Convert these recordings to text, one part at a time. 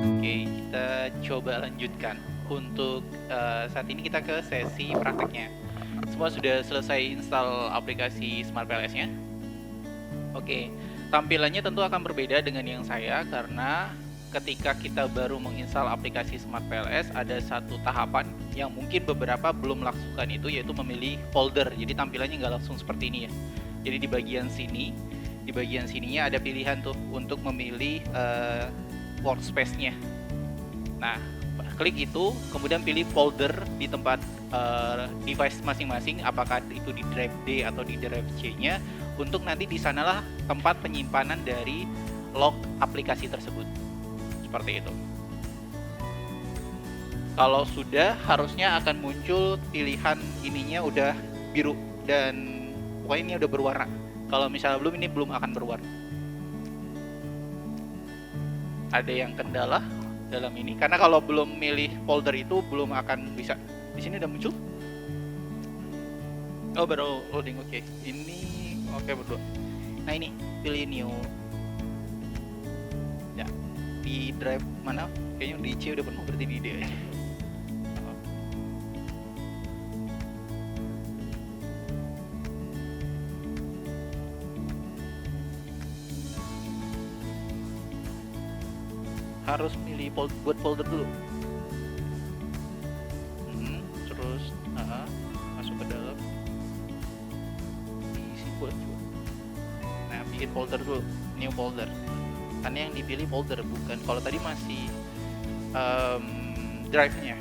Oke, kita coba lanjutkan. Untuk saat ini kita ke sesi prakteknya. Semua sudah selesai install aplikasi Smart PLS-nya? Oke, tampilannya tentu akan berbeda dengan yang saya karena ketika kita baru menginstal aplikasi Smart PLS ada satu tahapan yang mungkin beberapa belum melakukan itu, yaitu memilih folder. Jadi tampilannya nggak langsung seperti ini ya. Jadi di bagian sininya ada pilihan tuh untuk memilih workspace-nya. Nah, klik itu, kemudian pilih folder di tempat device masing-masing, apakah itu di drive D atau di drive C-nya, untuk nanti di sanalah tempat penyimpanan dari log aplikasi tersebut. Seperti itu. Kalau sudah, harusnya akan muncul pilihan ininya udah biru dan pokoknya ini udah berwarna. Kalau misalnya belum, ini belum akan berwarna. Ada yang kendala dalam ini karena kalau belum milih folder itu belum akan bisa. Di sini udah muncul. Oh, baru loading. Oke. Ini oke berdua. Nah, ini pilih new. Ya, di drive mana? Kayaknya di C udah penuh, berarti di D aja. Harus milih buat folder dulu. Terus masuk ke dalam, diisi buat juga. Nah, bikin folder dulu, new folder. Karena yang dipilih folder, bukan kalau tadi masih drive-nya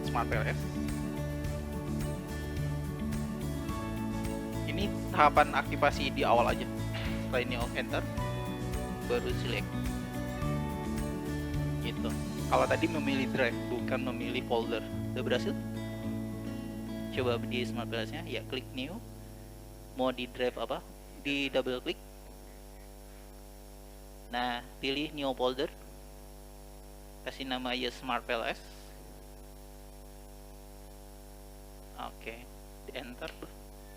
Smart PLS. Ini tahapan aktivasi di awal aja. Setelah ini enter, baru select gitu. Kalau tadi memilih drive bukan memilih folder. Udah berhasil? Coba di Smart PLS-nya, ya klik new. Mau di drive apa? Di double klik. Nah, pilih new folder. Kasih nama ya Smart PLS. Oke, di enter.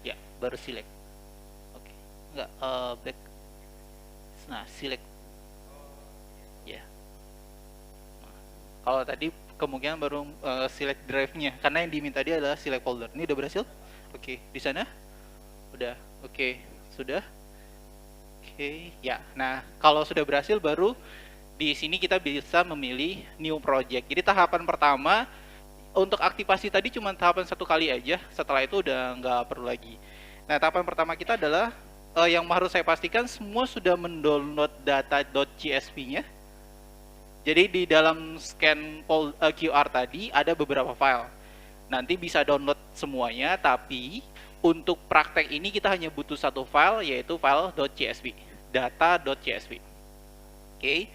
Ya, baru select. Oke. Enggak, back. Nah, select. Ya. Nah, kalau tadi kemungkinan baru select drive-nya karena yang diminta dia adalah select folder. Ini udah berhasil? Oke, di sana udah. Oke, sudah. Oke, ya. Nah, kalau sudah berhasil baru di sini kita bisa memilih new project. Jadi tahapan pertama untuk aktivasi tadi cuma tahapan satu kali aja. Setelah itu udah nggak perlu lagi. Nah, tahapan pertama kita adalah yang harus saya pastikan semua sudah mendownload data.csv-nya. Jadi di dalam scan QR tadi ada beberapa file. Nanti bisa download semuanya, tapi untuk praktek ini kita hanya butuh satu file, yaitu file .csv, data.csv. Oke.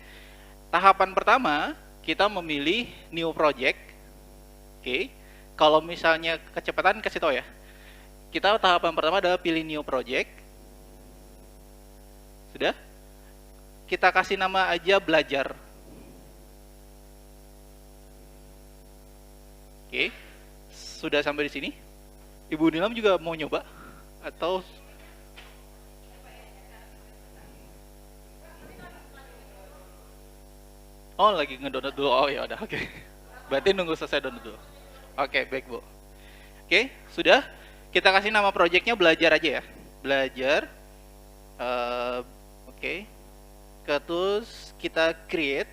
Tahapan pertama kita memilih new project. Oke. Kalau misalnya kecepatan kasih tahu ya. Kita tahapan pertama adalah pilih new project. Sudah? Kita kasih nama aja belajar. Oke. Sudah sampai di sini? Ibu Nilam juga mau nyoba atau oh, lagi ngedownload dulu. Oh ya udah, oke. Berarti nunggu selesai download dulu. Oke, baik, Bu. Oke, sudah. Kita kasih nama projectnya belajar aja ya. Belajar. Oke. Terus kita create.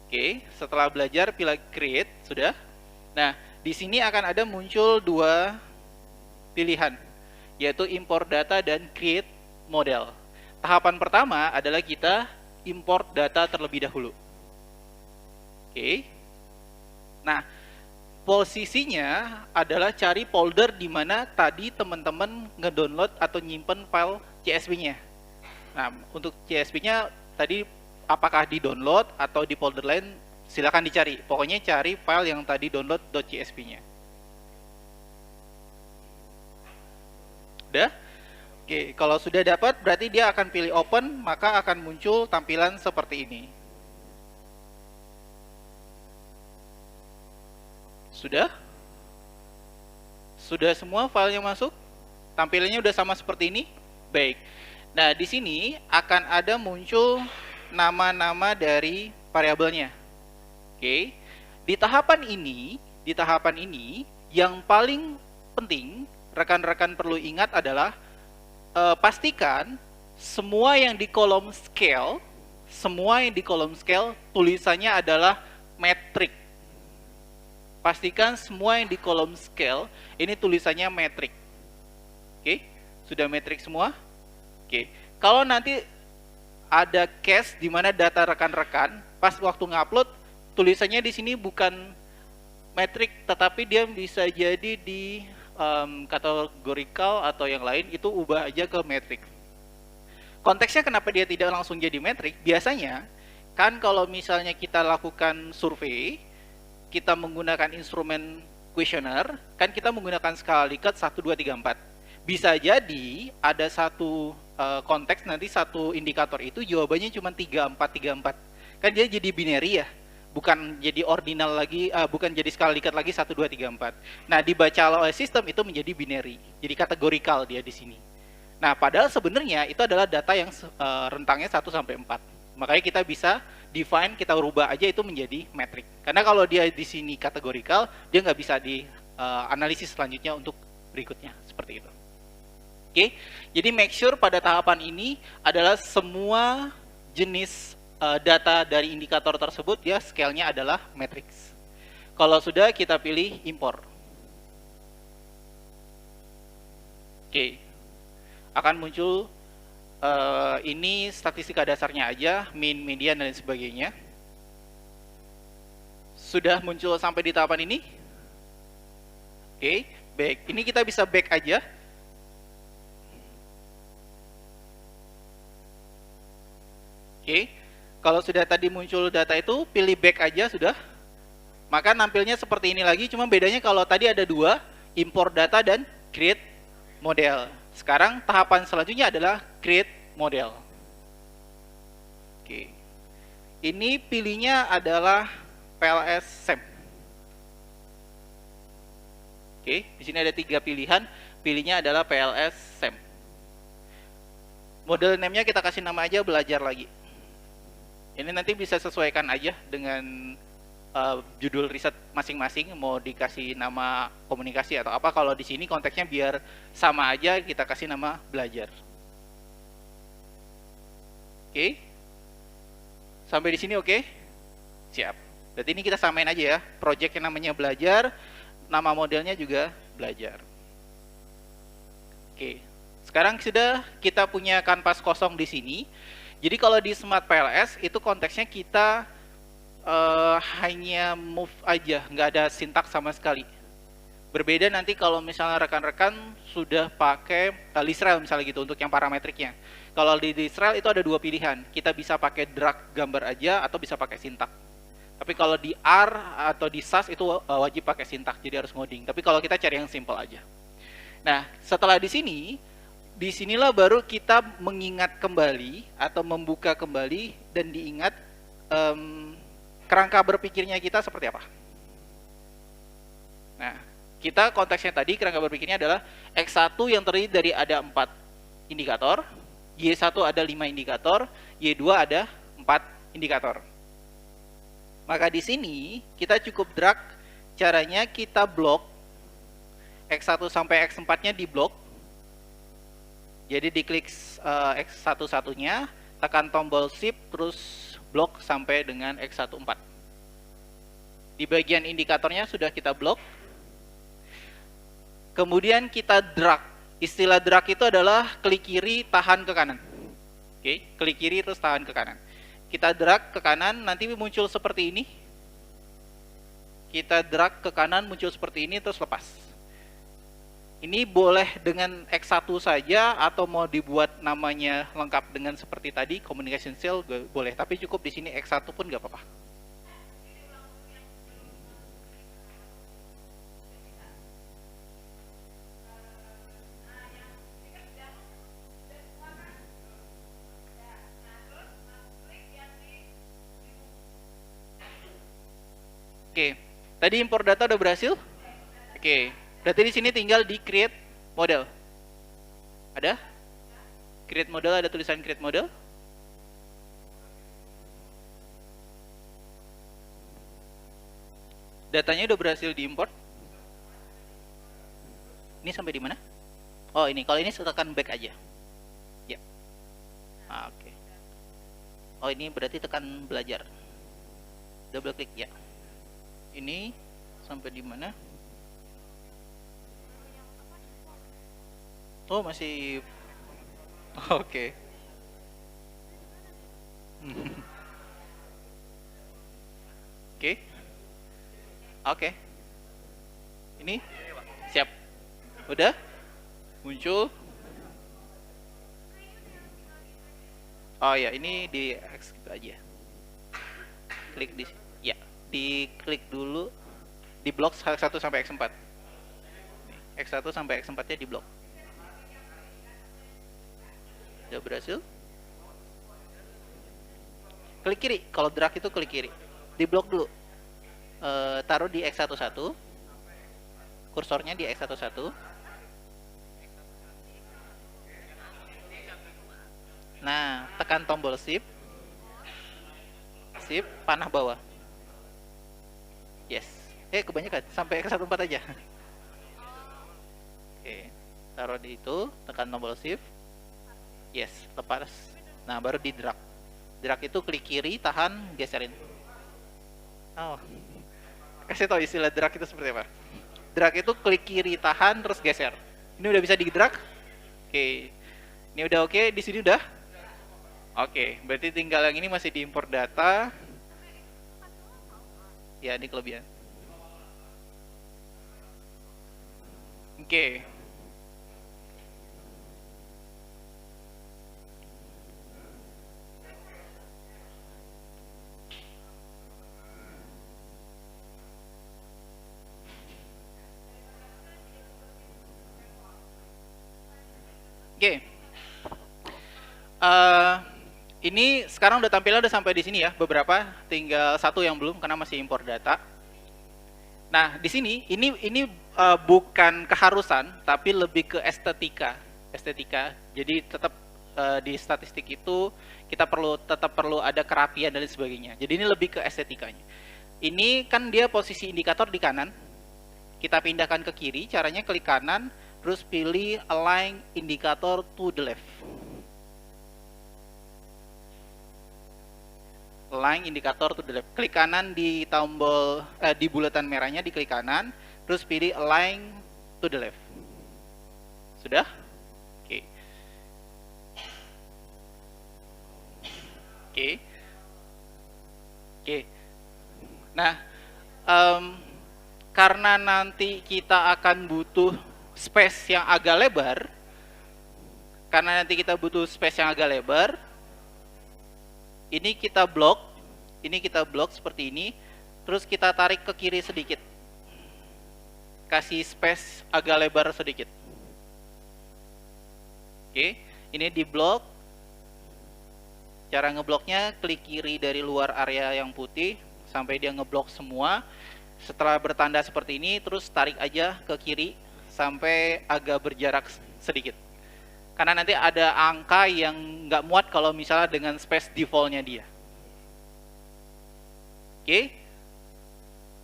Oke, setelah belajar pilih create, sudah. Nah, di sini akan ada muncul dua pilihan, yaitu import data dan create model. Tahapan pertama adalah kita import data terlebih dahulu. Oke. Nah, posisinya adalah cari folder di mana tadi teman-teman ngedownload atau nyimpen file CSV-nya. Nah, untuk CSV-nya tadi apakah di download atau di folder lain, silakan dicari. Pokoknya cari file yang tadi download .csv-nya. Udah? Oke, kalau sudah dapat berarti dia akan pilih open, maka akan muncul tampilan seperti ini. Sudah? Sudah semua filenya masuk? Tampilannya udah sama seperti ini? Baik. Nah, di sini akan ada muncul nama-nama dari variabelnya. Oke. Di tahapan ini yang paling penting rekan-rekan perlu ingat adalah pastikan semua yang di kolom scale tulisannya adalah metrik. Pastikan semua yang di kolom scale ini tulisannya metrik. Oke, sudah metrik semua? Oke, kalau nanti ada case di mana data rekan-rekan pas waktu ngupload tulisannya di sini bukan metrik, tetapi dia bisa jadi di kategorikal atau yang lain, itu ubah aja ke metrik. Konteksnya kenapa dia tidak langsung jadi metrik? Biasanya kan kalau misalnya kita lakukan survei, kita menggunakan instrumen kuesioner, kan kita menggunakan skala Likert 1, 2, 3, 4. Bisa jadi ada satu konteks nanti satu indikator itu jawabannya cuma 3, 4, 3, 4. Kan dia jadi binary ya, bukan jadi ordinal lagi, bukan jadi skala Likert lagi 1, 2, 3, 4. Nah, dibaca oleh sistem itu menjadi binary, jadi kategorikal dia di sini. Nah, padahal sebenarnya itu adalah data yang rentangnya 1 sampai 4. Makanya kita bisa define, kita rubah aja itu menjadi metrik. Karena kalau dia di sini kategorikal, dia nggak bisa di analisis selanjutnya untuk berikutnya, seperti itu. Oke, jadi make sure pada tahapan ini adalah semua jenis data dari indikator tersebut ya scale-nya adalah matrix. Kalau sudah, kita pilih import. Oke, akan muncul ini statistika dasarnya aja, mean, median, dan sebagainya. Sudah muncul sampai di tahapan ini? Oke, back. Ini kita bisa back aja. Oke, kalau sudah tadi muncul data itu, pilih back aja sudah. Maka nampilnya seperti ini lagi, cuma bedanya kalau tadi ada dua, import data dan create model. Sekarang tahapan selanjutnya adalah create model. Oke, ini pilihnya adalah PLS SEM. Oke, di sini ada 3 pilihan, pilihnya adalah PLS SEM. Model name-nya kita kasih nama aja belajar lagi. Ini nanti bisa sesuaikan aja dengan judul riset masing-masing, mau dikasih nama komunikasi atau apa. Kalau di sini konteksnya biar sama aja, kita kasih nama belajar. Oke, sampai di sini oke? Siap. Berarti ini kita samain aja ya, project yang namanya belajar, nama modelnya juga belajar. Oke, sekarang sudah kita punya kanvas kosong di sini. Jadi kalau di Smart PLS itu konteksnya kita hanya move aja, nggak ada sintaks sama sekali. Berbeda nanti kalau misalnya rekan-rekan sudah pakai list-rel misalnya gitu untuk yang parametriknya. Kalau di list-rel itu ada 2 pilihan, kita bisa pakai drag gambar aja atau bisa pakai sintak. Tapi kalau di R atau di SAS itu wajib pakai sintak, jadi harus ngoding. Tapi kalau kita cari yang simple aja. Nah, setelah di sini, disinilah baru kita mengingat kembali atau membuka kembali dan diingat kerangka berpikirnya kita seperti apa. Nah, kita konteksnya tadi kerangka berpikirnya adalah X1 yang terdiri dari ada 4 indikator, Y1 ada 5 indikator, Y2 ada 4 indikator. Maka di sini kita cukup drag, caranya kita blok X1 sampai X4-nya di blok. Jadi diklik X1 satunya, tekan tombol shift terus blok sampai dengan X14. Di bagian indikatornya sudah kita blok. Kemudian kita drag. Istilah drag itu adalah klik kiri tahan ke kanan. Oke, klik kiri terus tahan ke kanan. Kita drag ke kanan, nanti muncul seperti ini. Kita drag ke kanan, muncul seperti ini terus lepas. Ini boleh dengan X1 saja atau mau dibuat namanya lengkap dengan seperti tadi communication cell boleh, tapi cukup di sini X1 pun nggak apa-apa. Oke, tadi import data udah berhasil? Oke. Berarti di sini tinggal di create model. Ada? Create model, ada tulisan create model. Datanya udah berhasil diimport. Ini sampai di mana? Oh ini, kalau ini tekan back aja. Ya. Oke. Oh ini berarti tekan belajar. Double klik ya. Ini sampai di mana? Oh masih. Oke. Oke. Oke. Ini siap. Udah? Muncul. Oh ya, ini di X gitu aja. Klik di ya, diklik dulu di blok X1 sampai X4. X1 sampai X4-nya di blok. Udah berhasil? Klik kiri, kalau drag itu klik kiri. Di blok dulu. Taruh di X11. Kursornya di X11. Nah, tekan tombol shift. Shift, panah bawah. Yes. Kebanyakan. Sampai X14 aja. Oke. Taruh di itu, tekan tombol shift. Yes, lepas. Nah, baru di drag. Drag itu klik kiri, tahan, geserin. Oh. Kasih tau istilah drag itu seperti apa? Drag itu klik kiri, tahan, terus geser. Ini udah bisa di drag? Oke. Ini udah oke, di sini udah? Oke, berarti tinggal yang ini masih diimport data. Ya, ini kelebihan. Oke. Oke. Ini sekarang udah tampilnya udah sampai di sini ya, beberapa, tinggal satu yang belum karena masih impor data. Nah, di sini ini bukan keharusan, tapi lebih ke estetika. Jadi tetap di statistik itu kita tetap perlu ada kerapian dan sebagainya. Jadi ini lebih ke estetikanya. Ini kan dia posisi indikator di kanan. Kita pindahkan ke kiri, caranya klik kanan, terus pilih align indikator to the left. Align indikator to the left. Klik kanan di tombol di bulatan merahnya, diklik kanan, terus pilih align to the left. Sudah? Oke. Oke. Nah, karena nanti kita akan butuh space yang agak lebar, ini kita blok seperti ini, terus kita tarik ke kiri sedikit, kasih space agak lebar sedikit. Oke, ini di blok. Cara ngebloknya klik kiri dari luar area yang putih sampai dia ngeblok semua. Setelah bertanda seperti ini, terus tarik aja ke kiri sampai agak berjarak sedikit. Karena nanti ada angka yang nggak muat kalau misalnya dengan space defaultnya dia. Oke.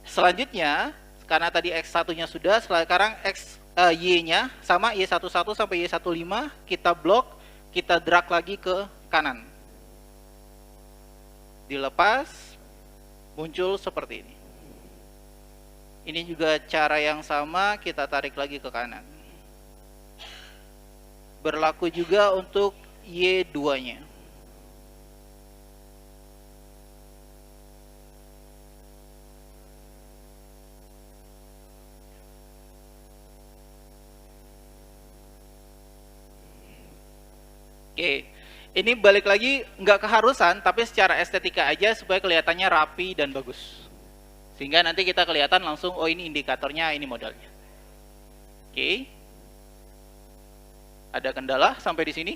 Selanjutnya, karena tadi X1-nya sudah, sekarang Y-nya sama Y11 sampai Y15 kita blok, kita drag lagi ke kanan. Dilepas, muncul seperti ini. Ini juga cara yang sama, kita tarik lagi ke kanan. Berlaku juga untuk Y2-nya. Oke, ini balik lagi nggak keharusan, tapi secara estetika aja supaya kelihatannya rapi dan bagus. Sehingga nanti kita kelihatan langsung, oh ini indikatornya, ini modelnya. Oke. Ada kendala sampai di sini?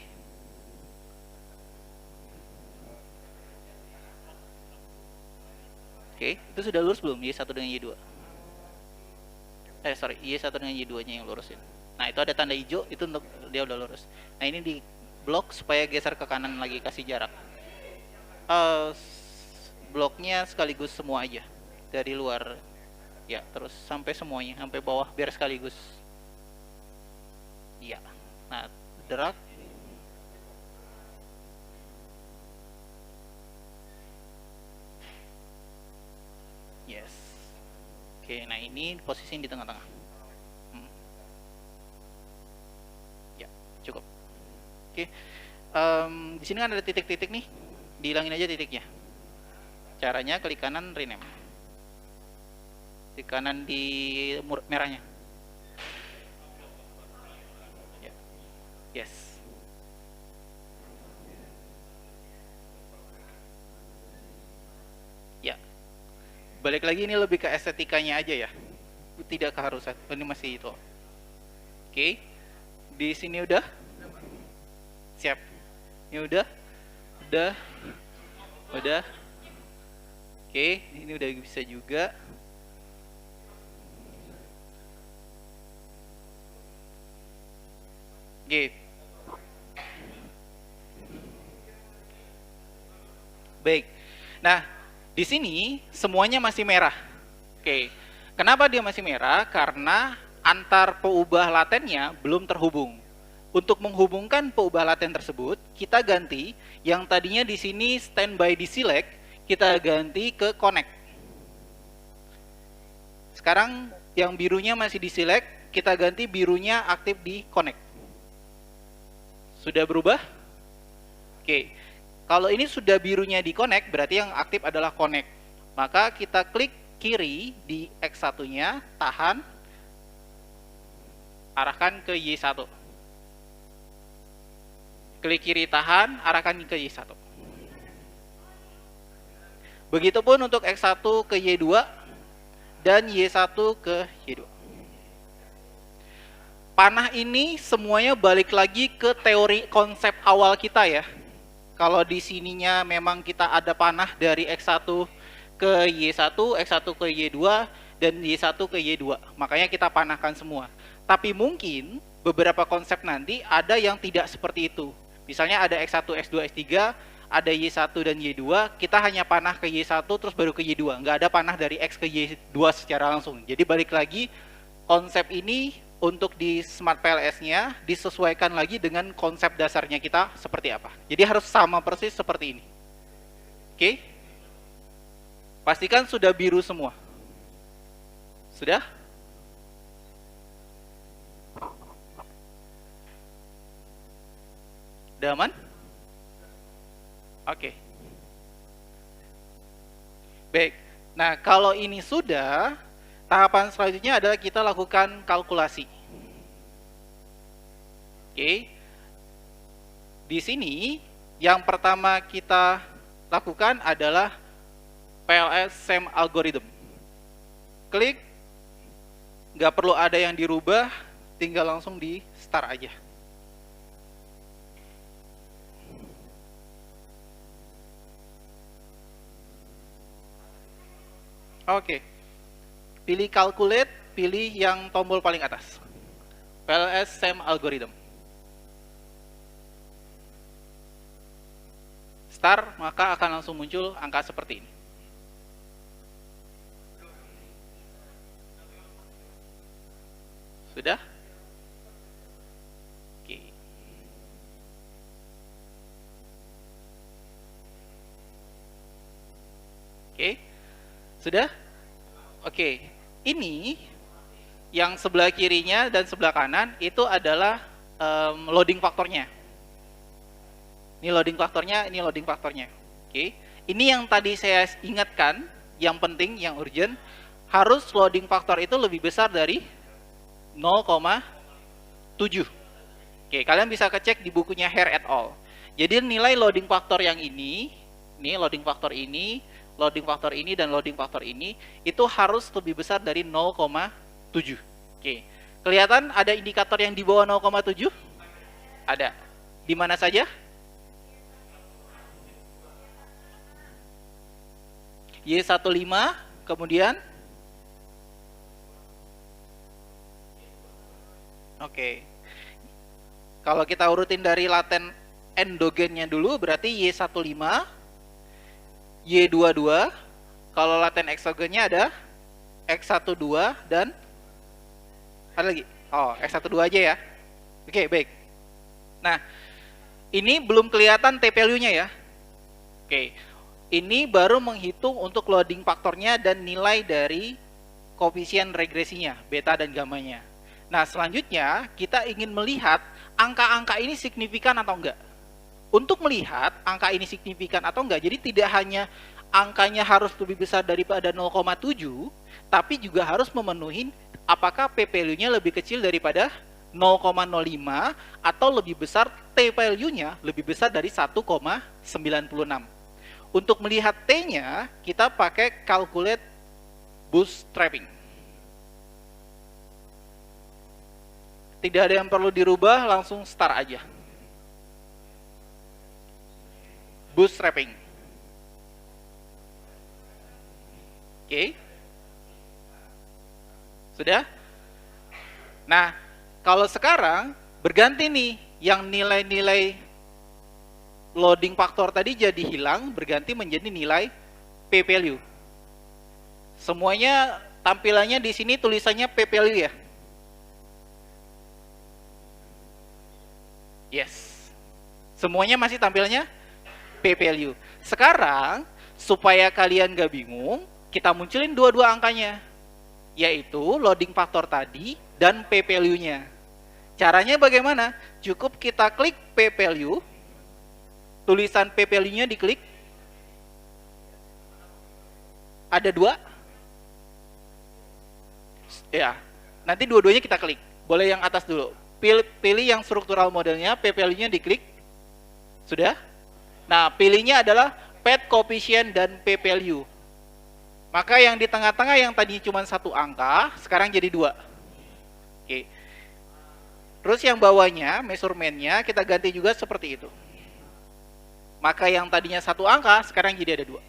Oke, itu sudah lurus belum Y1 dengan Y2? Y1 dengan Y2-nya yang lurusin. Nah, itu ada tanda hijau, itu untuk dia udah lurus. Nah, ini blok supaya geser ke kanan lagi, kasih jarak. Bloknya sekaligus semua aja dari luar ya, terus sampai semuanya, sampai bawah biar sekaligus. Iya. Nah, drag. Yes. Oke, nah ini posisi di tengah-tengah. Ya, cukup. Oke. Di sini kan ada titik-titik nih. Dihilangin aja titiknya. Caranya klik kanan rename. Klik kanan di merahnya. Ya. Yes. Ya. Balik lagi, ini lebih ke estetikanya aja ya. Tidak keharusan. Ini masih itu. Oke. Di sini udah? Siap. Ini udah? Udah. Oke, ini udah bisa juga. Oke. Baik. Nah, di sini semuanya masih merah. Oke. Kenapa dia masih merah? Karena antar peubah latennya belum terhubung. Untuk menghubungkan peubah laten tersebut, kita ganti yang tadinya di sini standby di select, kita ganti ke connect. Sekarang yang birunya masih di select, kita ganti birunya aktif di connect. Sudah berubah? Oke. Kalau ini sudah birunya di connect, berarti yang aktif adalah connect. Maka kita klik kiri di X1-nya, tahan, arahkan ke Y1. Klik kiri tahan, arahkan ke Y1. Begitupun untuk X1 ke Y2 dan Y1 ke Y2. Panah ini semuanya balik lagi ke teori konsep awal kita ya. Kalau di sininya memang kita ada panah dari X1 ke Y1, X1 ke Y2, dan Y1 ke Y2. Makanya kita panahkan semua. Tapi mungkin beberapa konsep nanti ada yang tidak seperti itu. Misalnya ada X1, X2, X3, ada Y1 dan Y2, kita hanya panah ke Y1 terus baru ke Y2. Nggak ada panah dari X ke Y2 secara langsung. Jadi balik lagi, konsep ini untuk di Smart PLS-nya disesuaikan lagi dengan konsep dasarnya kita seperti apa. Jadi harus sama persis seperti ini. Oke? Pastikan sudah biru semua. Sudah? Udah aman? Oke. Baik. Nah, kalau ini sudah, tahapan selanjutnya adalah kita lakukan kalkulasi. Oke. Di sini yang pertama kita lakukan adalah PLS SEM algorithm. Klik, nggak perlu ada yang dirubah, tinggal langsung di start aja. Oke. Pilih calculate, pilih yang tombol paling atas. PLS SEM algorithm. Start, maka akan langsung muncul angka seperti ini. Sudah? Oke. Oke. Sudah? Oke. Ini yang sebelah kirinya dan sebelah kanan itu adalah loading faktornya. Ini loading faktornya, ini loading faktornya. Oke. Ini yang tadi saya ingatkan, yang penting, yang urgent, harus loading faktor itu lebih besar dari 0,7. Oke, kalian bisa kecek di bukunya Hare et al. Jadi nilai loading faktor yang ini loading faktor ini, loading faktor ini, dan loading faktor ini, itu harus lebih besar dari 0,7. Oke, kelihatan ada indikator yang di bawah 0,7? Ada. Di mana saja? Y15, kemudian? Oke. Kalau kita urutin dari laten endogennya dulu berarti Y15, Y22. Kalau laten eksogennya ada X12 dan ada lagi. Oh, X12 aja ya. Oke, baik. Nah, ini belum kelihatan T-value-nya ya. Oke. Ini baru menghitung untuk loading faktornya dan nilai dari koefisien regresinya, beta dan gamanya. Nah, selanjutnya kita ingin melihat angka-angka ini signifikan atau enggak. Untuk melihat angka ini signifikan atau enggak, jadi tidak hanya angkanya harus lebih besar daripada 0,7, tapi juga harus memenuhi apakah p-value-nya lebih kecil daripada 0,05 atau lebih besar t-value-nya lebih besar dari 1,96. Untuk melihat t-nya, kita pakai calculate bootstrapping. Tidak ada yang perlu dirubah, langsung start aja. Bootstrapping. Oke. Sudah? Nah, kalau sekarang berganti nih, yang nilai-nilai loading faktor tadi jadi hilang, berganti menjadi nilai p-value. Semuanya tampilannya di sini tulisannya p-value ya. Yes. Semuanya masih tampilannya p-value. Sekarang supaya kalian gak bingung, kita munculin dua-dua angkanya, yaitu loading faktor tadi dan p-value-nya. Caranya bagaimana? Cukup kita klik p-value, tulisan p-value-nya diklik. Ada dua. Ya, nanti dua-duanya kita klik. Boleh yang atas dulu. Pilih yang struktural modelnya, p-value-nya diklik. Sudah? Nah, pilihnya adalah path coefficient dan p-value. Maka yang di tengah-tengah yang tadinya cuma satu angka, sekarang jadi dua. Oke. Terus yang bawahnya, measurement-nya kita ganti juga seperti itu. Maka yang tadinya satu angka, sekarang jadi ada dua.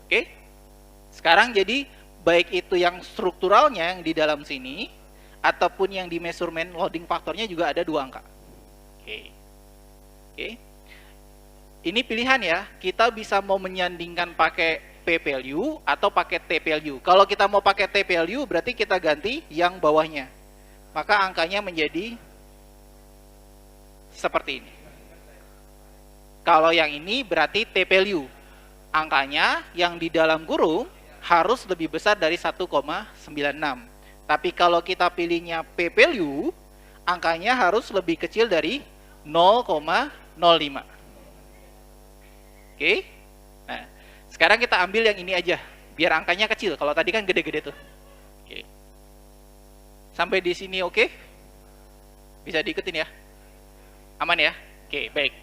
Oke. Sekarang jadi baik itu yang strukturalnya yang di dalam sini, ataupun yang di measurement loading faktornya juga ada dua angka. Oke. Oke. Ini pilihan ya, kita bisa mau menyandingkan pakai p-value atau pakai t-value. Kalau kita mau pakai t-value berarti kita ganti yang bawahnya. Maka angkanya menjadi seperti ini. Kalau yang ini berarti t-value. Angkanya yang di dalam kurung harus lebih besar dari 1,96. Tapi kalau kita pilihnya p-value, angkanya harus lebih kecil dari 0,05. Oke. Nah, sekarang kita ambil yang ini aja, biar angkanya kecil. Kalau tadi kan gede-gede tuh. Oke. Sampai di sini oke? Bisa diikutin ya? Aman ya? Oke, baik.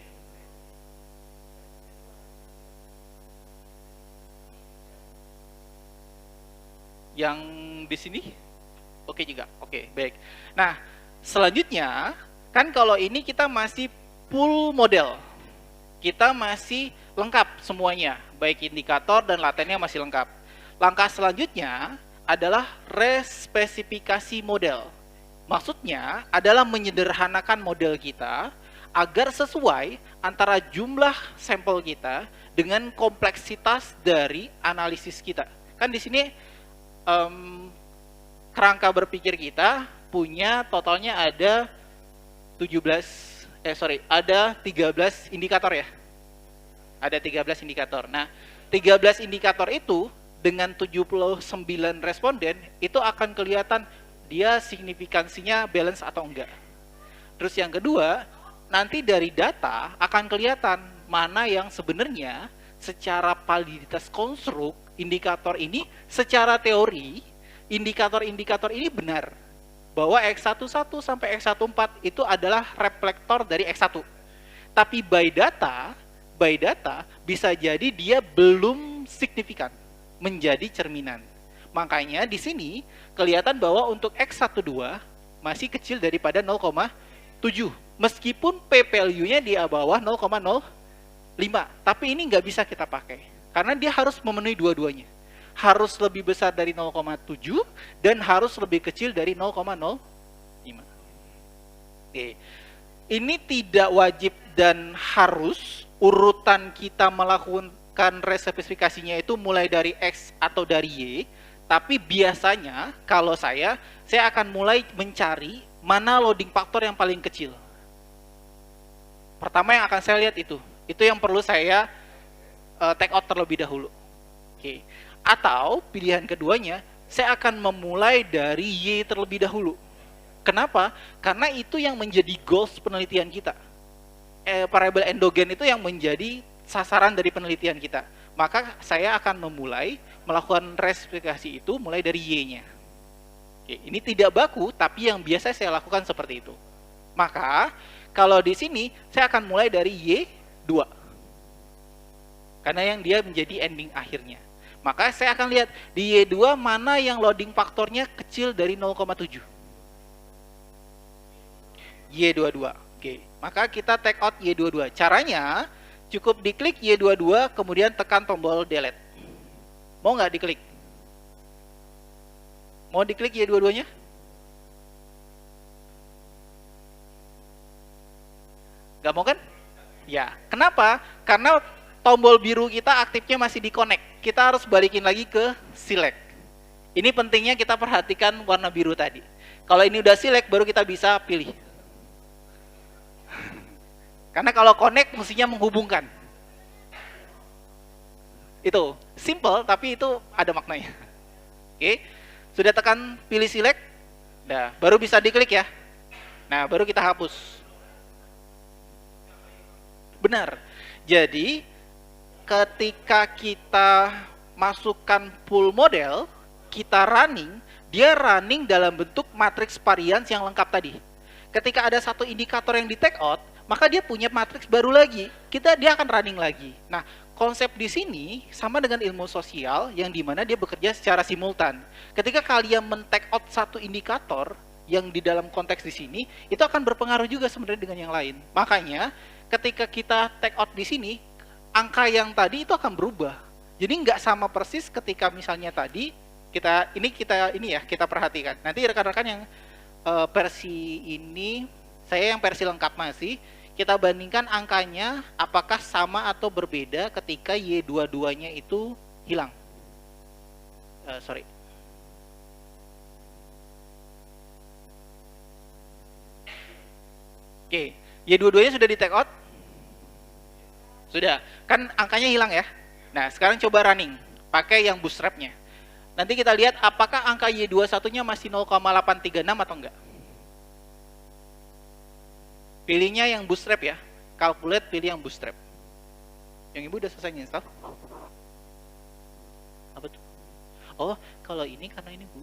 Yang di sini oke juga. Oke, baik. Nah, selanjutnya kan kalau ini kita masih full model. Kita masih lengkap semuanya, baik indikator dan latennya masih lengkap. Langkah selanjutnya adalah respesifikasi model. Maksudnya adalah menyederhanakan model kita agar sesuai antara jumlah sampel kita dengan kompleksitas dari analisis kita. Kan di sini kerangka berpikir kita punya totalnya ada 13 indikator ya. Ada 13 indikator. Nah, 13 indikator itu dengan 79 responden itu akan kelihatan dia signifikansinya balance atau enggak. Terus yang kedua, nanti dari data akan kelihatan mana yang sebenarnya secara validitas konstruk indikator ini secara teori indikator-indikator ini benar bahwa X11 sampai X14 itu adalah reflektor dari X1. Tapi by data bisa jadi dia belum signifikan menjadi cerminan. Makanya di sini kelihatan bahwa untuk X12 masih kecil daripada 0,7. Meskipun p-value-nya di bawah 0,05. Tapi ini nggak bisa kita pakai. Karena dia harus memenuhi dua-duanya. Harus lebih besar dari 0,7 dan harus lebih kecil dari 0,05. Oke. Ini tidak wajib dan harus urutan kita melakukan respesifikasinya itu mulai dari X atau dari Y, tapi biasanya kalau saya akan mulai mencari mana loading faktor yang paling kecil. Pertama yang akan saya lihat itu yang perlu saya take out terlebih dahulu. Oke. Atau pilihan keduanya, saya akan memulai dari Y terlebih dahulu. Kenapa? Karena itu yang menjadi goals penelitian kita. Variabel endogen itu yang menjadi sasaran dari penelitian kita. Maka saya akan memulai melakukan respesifikasi itu mulai dari Y-nya. Ini tidak baku, tapi yang biasa saya lakukan seperti itu. Maka kalau di sini saya akan mulai dari Y2. Karena yang dia menjadi ending akhirnya. Maka saya akan lihat di Y2 mana yang loading faktornya kecil dari 0,7. Y22. Oke, maka kita take out Y22. Caranya cukup diklik Y22 kemudian tekan tombol delete. Mau nggak diklik? Mau diklik Y22-nya? Nggak mau kan? Ya, kenapa? Karena tombol biru kita aktifnya masih di connect. Kita harus balikin lagi ke select. Ini pentingnya kita perhatikan warna biru tadi. Kalau ini udah select baru kita bisa pilih. Karena kalau connect mestinya menghubungkan. Itu simple tapi itu ada maknanya. Oke, sudah tekan pilih select, nah baru bisa diklik ya. Nah baru kita hapus. Benar. Jadi ketika kita masukkan full model, kita running, dia running dalam bentuk matriks variance yang lengkap tadi. Ketika ada satu indikator yang di take out, maka dia punya matriks baru lagi. Dia akan running lagi. Nah, konsep di sini sama dengan ilmu sosial yang dimana dia bekerja secara simultan. Ketika kalian men-take out satu indikator yang di dalam konteks di sini, itu akan berpengaruh juga sebenarnya dengan yang lain. Makanya, ketika kita take out di sini, angka yang tadi itu akan berubah. Jadi nggak sama persis ketika misalnya tadi kita perhatikan. Nanti rekan-rekan yang versi ini, saya yang versi lengkap masih. Kita bandingkan angkanya apakah sama atau berbeda ketika Y22-nya itu hilang. Oke, Y22-nya sudah di take out? Sudah, kan angkanya hilang ya. Nah, sekarang coba running, pakai yang bootstrap-nya. Nanti kita lihat apakah angka Y21-nya masih 0,836 atau enggak. Pilihnya yang bootstrap ya. Calculate, pilih yang bootstrap. Yang ibu udah selesai install? Apa tuh? Oh, kalau ini karena ini bu.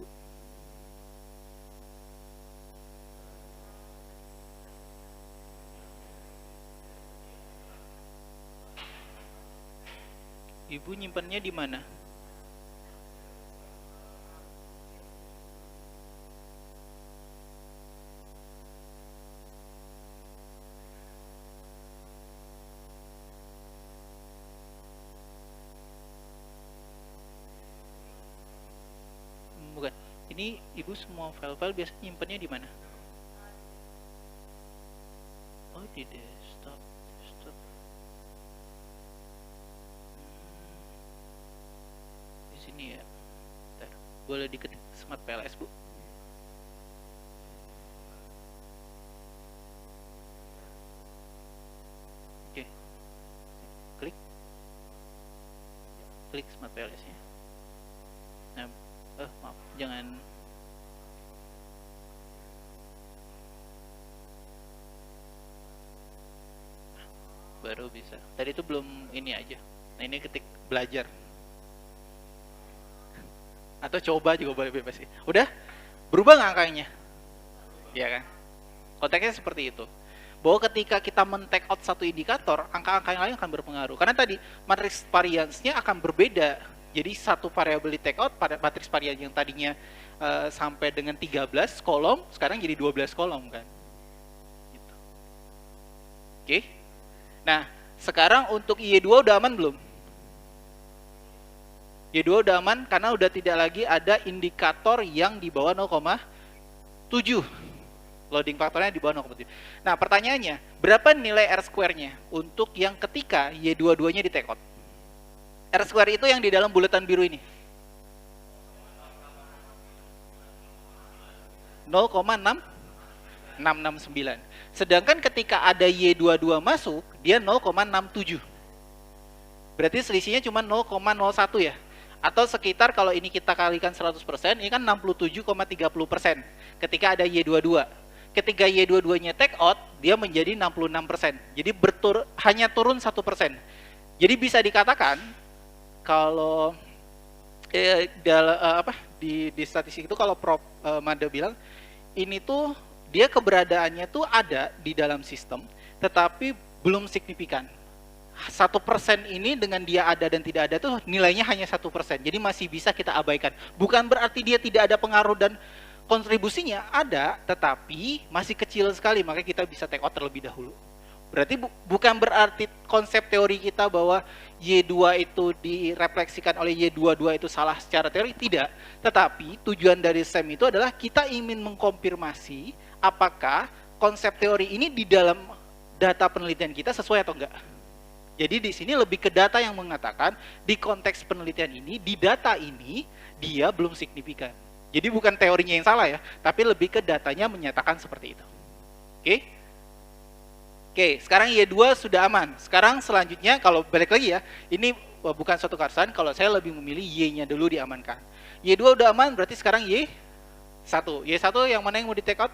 Ibu nyimpannya di mana? Bukan. Ini ibu semua file-file biasanya nyimpannya di mana? Oh, di desktop. Di sini ya. Bentar. Boleh diketik Smart PLS, Bu? Oke. Klik Smart PLS-nya. Nah, maaf, jangan. Baru bisa. Tadi itu belum ini aja. Nah, ini ketik belajar. Atau coba juga boleh bebas sih. Udah? Berubah nggak angkanya? Iya kan? Konteksnya seperti itu. Bahwa ketika kita men-take out satu indikator, angka-angka yang lain akan berpengaruh. Karena tadi matriks variance-nya akan berbeda. Jadi satu variabel di take out pada matriks variance yang tadinya sampai dengan 13 kolom, sekarang jadi 12 kolom kan. Gitu. Oke. Nah, sekarang untuk Y2 udah aman belum? Y2 udah aman karena udah tidak lagi ada indikator yang di bawah 0,7. Loading faktornya di bawah 0,7. Nah, pertanyaannya, berapa nilai R square-nya untuk yang ketika Y22-nya di take out? R square itu yang di dalam bulatan biru ini. 0,669. Sedangkan ketika ada Y22 masuk, dia 0,67. Berarti selisihnya cuma 0,01 ya. Atau sekitar kalau ini kita kalikan 100%, ini kan 67,30% ketika ada Y22. Ketika Y22-nya take out, dia menjadi 66%. Jadi hanya turun 1%. Jadi bisa dikatakan kalau di statistik itu kalau Prof Mada bilang ini tuh dia keberadaannya tuh ada di dalam sistem, tetapi belum signifikan. 1% ini dengan dia ada dan tidak ada tuh nilainya hanya 1%. Jadi masih bisa kita abaikan. Bukan berarti dia tidak ada pengaruh dan kontribusinya ada, tetapi masih kecil sekali, makanya kita bisa take out terlebih dahulu. Berarti bukan berarti konsep teori kita bahwa Y2 itu direfleksikan oleh Y22 itu salah secara teori, tidak. Tetapi tujuan dari SEM itu adalah kita ingin mengkonfirmasi apakah konsep teori ini di dalam data penelitian kita sesuai atau enggak. Jadi di sini lebih ke data yang mengatakan di konteks penelitian ini, di data ini dia belum signifikan. Jadi bukan teorinya yang salah ya, tapi lebih ke datanya menyatakan seperti itu. Oke? Oke, sekarang Y2 sudah aman. Sekarang selanjutnya kalau balik lagi ya, ini bukan suatu keharusan, kalau saya lebih memilih Y-nya dulu diamankan. Y2 udah aman, berarti sekarang Y1. Y1 yang mana yang mau di take out?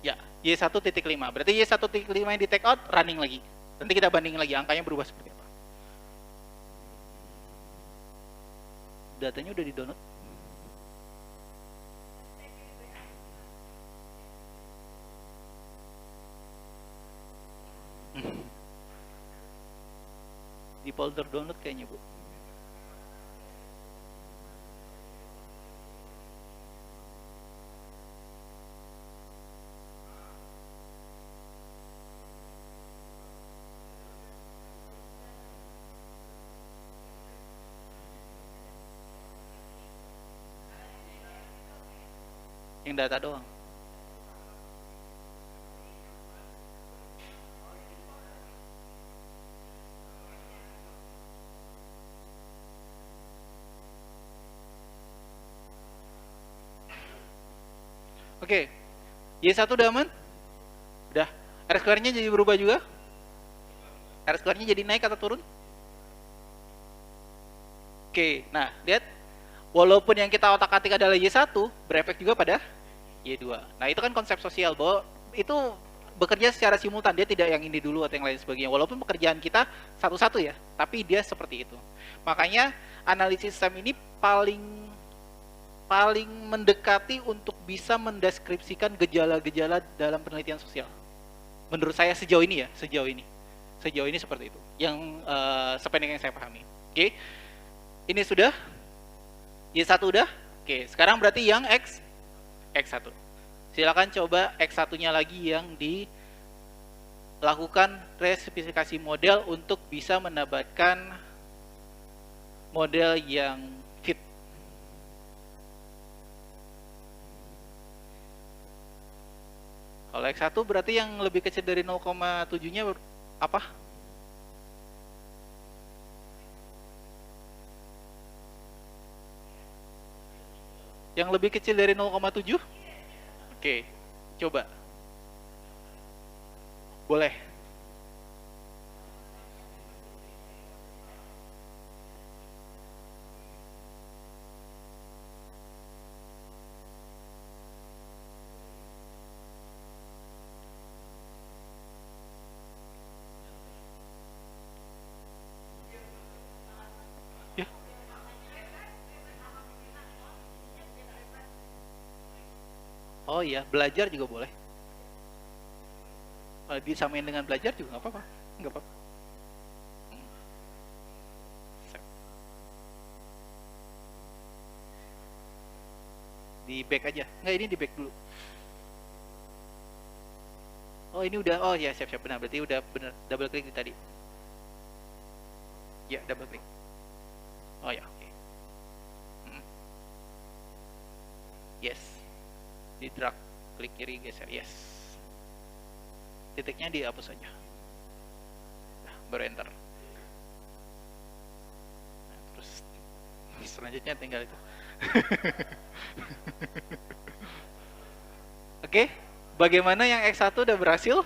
Ya, Y1.5. Berarti Y1.5 yang di take out, running lagi. Nanti kita bandingin lagi, angkanya berubah seperti apa. Datanya udah di-download. Di folder download kayaknya, Bu. Yang data doang. Oke, Y1 udah aman? Udah. R square-nya jadi berubah juga? R square-nya jadi naik atau turun? Oke, nah lihat. Walaupun yang kita otak-atik adalah Y1, berefek juga pada Y2. Nah itu kan konsep sosial, bahwa itu bekerja secara simultan, dia tidak yang ini dulu atau yang lain sebagainya. Walaupun pekerjaan kita satu-satu ya, tapi dia seperti itu. Makanya analisis SEM ini paling mendekati untuk bisa mendeskripsikan gejala-gejala dalam penelitian sosial. Menurut saya sejauh ini ya, sejauh ini seperti itu. Yang sependek yang saya pahami. Oke, ini sudah. Y1 udah? Oke, sekarang berarti yang X1. Silakan coba X1-nya lagi yang dilakukan respesifikasi model untuk bisa mendapatkan model yang fit. Kalau X1 berarti yang lebih kecil dari 0,7-nya apa? Yang lebih kecil dari 0,7? Oke, coba. Boleh. Ya. Oh iya, belajar juga boleh. Kalau disamain dengan belajar juga nggak apa-apa. Nggak apa-apa. Di back aja. Nggak, ini di back dulu. Oh ini udah, oh ya siap-siap, benar. Berarti udah benar, double klik di tadi. Ya, double klik. Oh ya, oke. Yes. Di drag, klik kiri, geser. Yes. Titiknya dihapus saja. Nah, baru enter. Nah, terus selanjutnya tinggal itu. Oke, bagaimana yang X1 udah berhasil?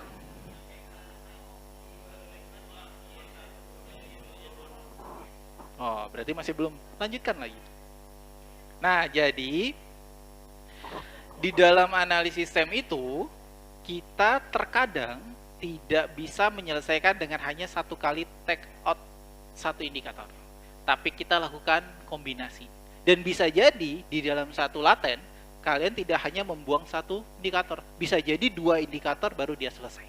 Oh, berarti masih belum. Lanjutkan lagi. Nah, jadi di dalam analisis SEM itu kita terkadang tidak bisa menyelesaikan dengan hanya satu kali take out satu indikator, tapi kita lakukan kombinasi. Dan bisa jadi di dalam satu laten kalian tidak hanya membuang satu indikator, bisa jadi 2 indikator baru dia selesai.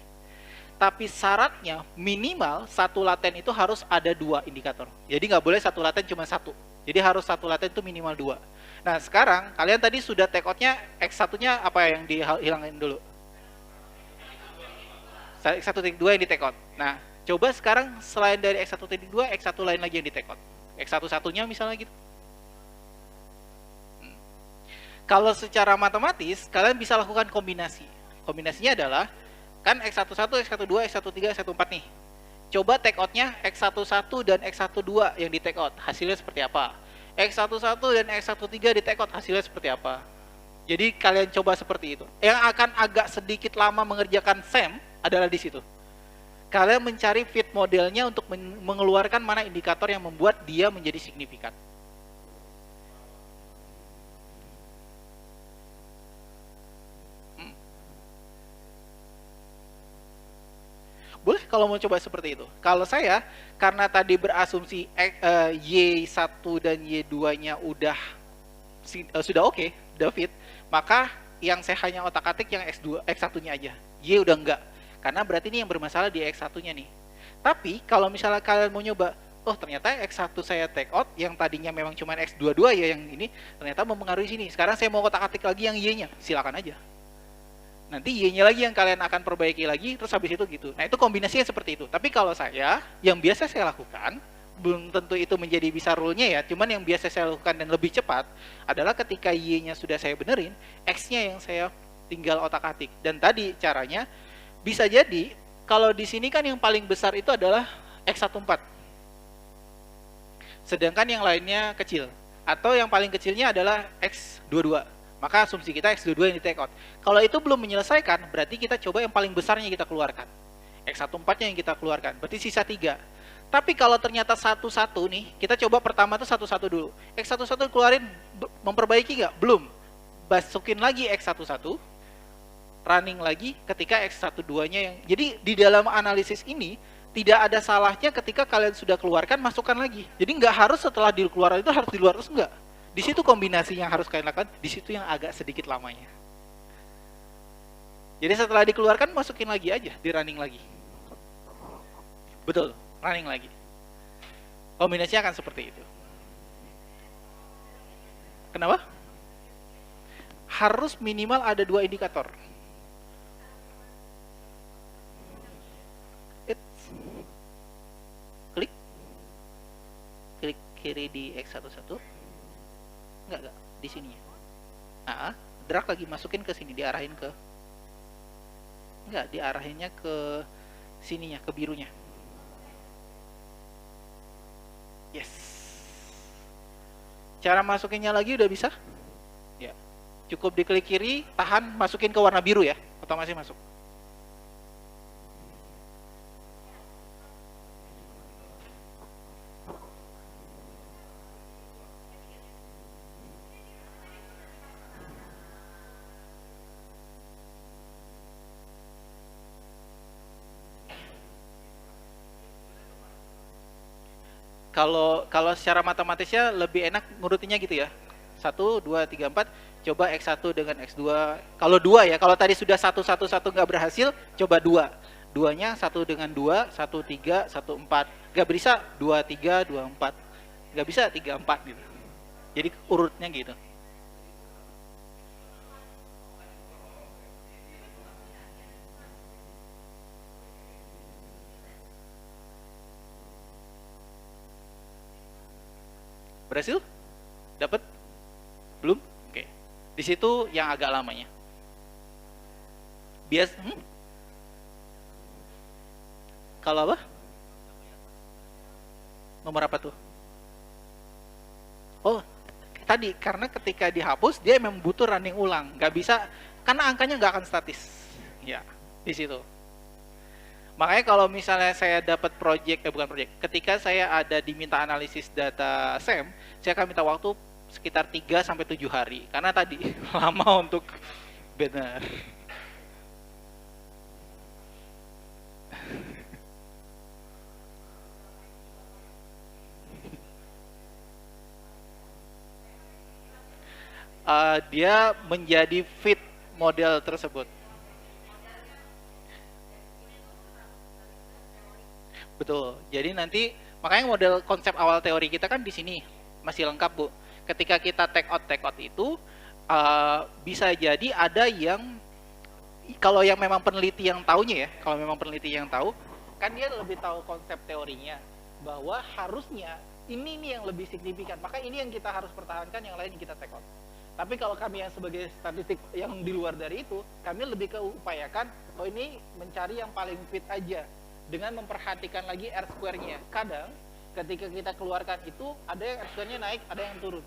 Tapi syaratnya minimal satu laten itu harus ada 2 indikator. Jadi nggak boleh satu laten cuma satu. Jadi harus satu laten itu minimal 2. Nah sekarang kalian tadi sudah take outnya X1-nya apa yang dihilangin dulu? X1.2 yang di take out. Nah coba sekarang selain dari X1.2, X1 lain lagi yang di take out. X1 satunya misalnya gitu. Kalau secara matematis kalian bisa lakukan kombinasi. Kombinasinya adalah kan X11, X12, X13, X14 nih. Coba take outnya X11 dan X12 yang di take out, hasilnya seperti apa? X11 dan X13 di take out, hasilnya seperti apa? Jadi kalian coba seperti itu. Yang akan agak sedikit lama mengerjakan SEM adalah di situ. Kalian mencari fit modelnya untuk mengeluarkan mana indikator yang membuat dia menjadi signifikan. Boleh kalau mau coba seperti itu. Kalau saya, karena tadi berasumsi Y1 dan Y2-nya sudah oke, udah fit, maka yang saya hanya otak-atik yang X1-nya aja. Y udah enggak. Karena berarti ini yang bermasalah di X1-nya nih. Tapi kalau misalnya kalian mau nyoba, oh ternyata X1 saya take out, yang tadinya memang cuma X22 ya yang ini, ternyata mempengaruhi sini. Sekarang saya mau otak-atik lagi yang Y-nya, silakan aja. Nanti Y-nya lagi yang kalian akan perbaiki lagi, terus habis itu gitu. Nah itu kombinasinya seperti itu. Tapi kalau saya, yang biasa saya lakukan, belum tentu itu menjadi bisa rule-nya ya, cuman yang biasa saya lakukan dan lebih cepat, adalah ketika Y-nya sudah saya benerin, X-nya yang saya tinggal otak-atik. Dan tadi caranya, bisa jadi, kalau di sini kan yang paling besar itu adalah X14. Sedangkan yang lainnya kecil. Atau yang paling kecilnya adalah X22. Maka asumsi kita X22 yang di take out. Kalau itu belum menyelesaikan, berarti kita coba yang paling besarnya kita keluarkan. X14-nya yang kita keluarkan, berarti sisa 3. Tapi kalau ternyata satu-satu nih, kita coba pertama tuh satu-satu dulu. X11 keluarin, memperbaiki nggak? Belum. Masukin lagi X11, running lagi ketika X12-nya yang... Jadi di dalam analisis ini, tidak ada salahnya ketika kalian sudah keluarkan, masukkan lagi. Jadi nggak harus setelah dikeluarkan itu harus di luar, terus nggak. Di situ kombinasi yang harus kalian lakukan, di situ yang agak sedikit lamanya. Jadi setelah dikeluarkan, masukin lagi aja, di running lagi. Betul, running lagi. Kombinasinya akan seperti itu. Kenapa? Harus minimal ada 2 indikator. Klik kiri di X11. Enggak, di sini ya. Drag lagi masukin ke sini, diarahin ke... Enggak, diarahinnya ke sininya, ke birunya. Yes. Cara masukinnya lagi udah bisa? Ya. Cukup diklik kiri, tahan, masukin ke warna biru ya. Otomatis masuk. Kalau secara matematisnya lebih enak ngurutinnya gitu ya. 1, 2, 3, 4, coba X1 dengan X2. Kalau 2 ya, kalau tadi sudah 1, 1, 1 nggak berhasil, coba 2. 2-nya 1 dengan 2, 1, 3, 1, 4. Nggak bisa 2, 3, 2, 4. Nggak bisa 3, 4 gitu. Jadi urutnya gitu. Berhasil? Dapat? Belum? Oke. Di Di situ yang agak lamanya. Kalau apa? Nomor apa tuh? Oh, tadi karena ketika dihapus dia memang butuh running ulang, nggak bisa karena angkanya nggak akan statis. Ya, di situ. Makanya kalau misalnya saya dapat bukan project, ketika saya ada diminta analisis data SEM, saya akan minta waktu sekitar 3 sampai 7 hari karena tadi lama untuk benar. Dia menjadi fit model tersebut. Betul. Jadi nanti makanya model konsep awal teori kita kan di sini masih lengkap, Bu. Ketika kita take out itu bisa jadi ada yang kalau yang memang peneliti yang tahunya ya, kalau memang peneliti yang tahu, kan dia lebih tahu konsep teorinya bahwa harusnya ini nih yang lebih signifikan. Maka ini yang kita harus pertahankan, yang lain kita take out. Tapi kalau kami yang sebagai statistik yang di luar dari itu, kami lebih keupayakan, oh ini mencari yang paling fit aja dengan memperhatikan lagi R square-nya. Kadang ketika kita keluarkan itu ada yang R square-nya naik, ada yang turun.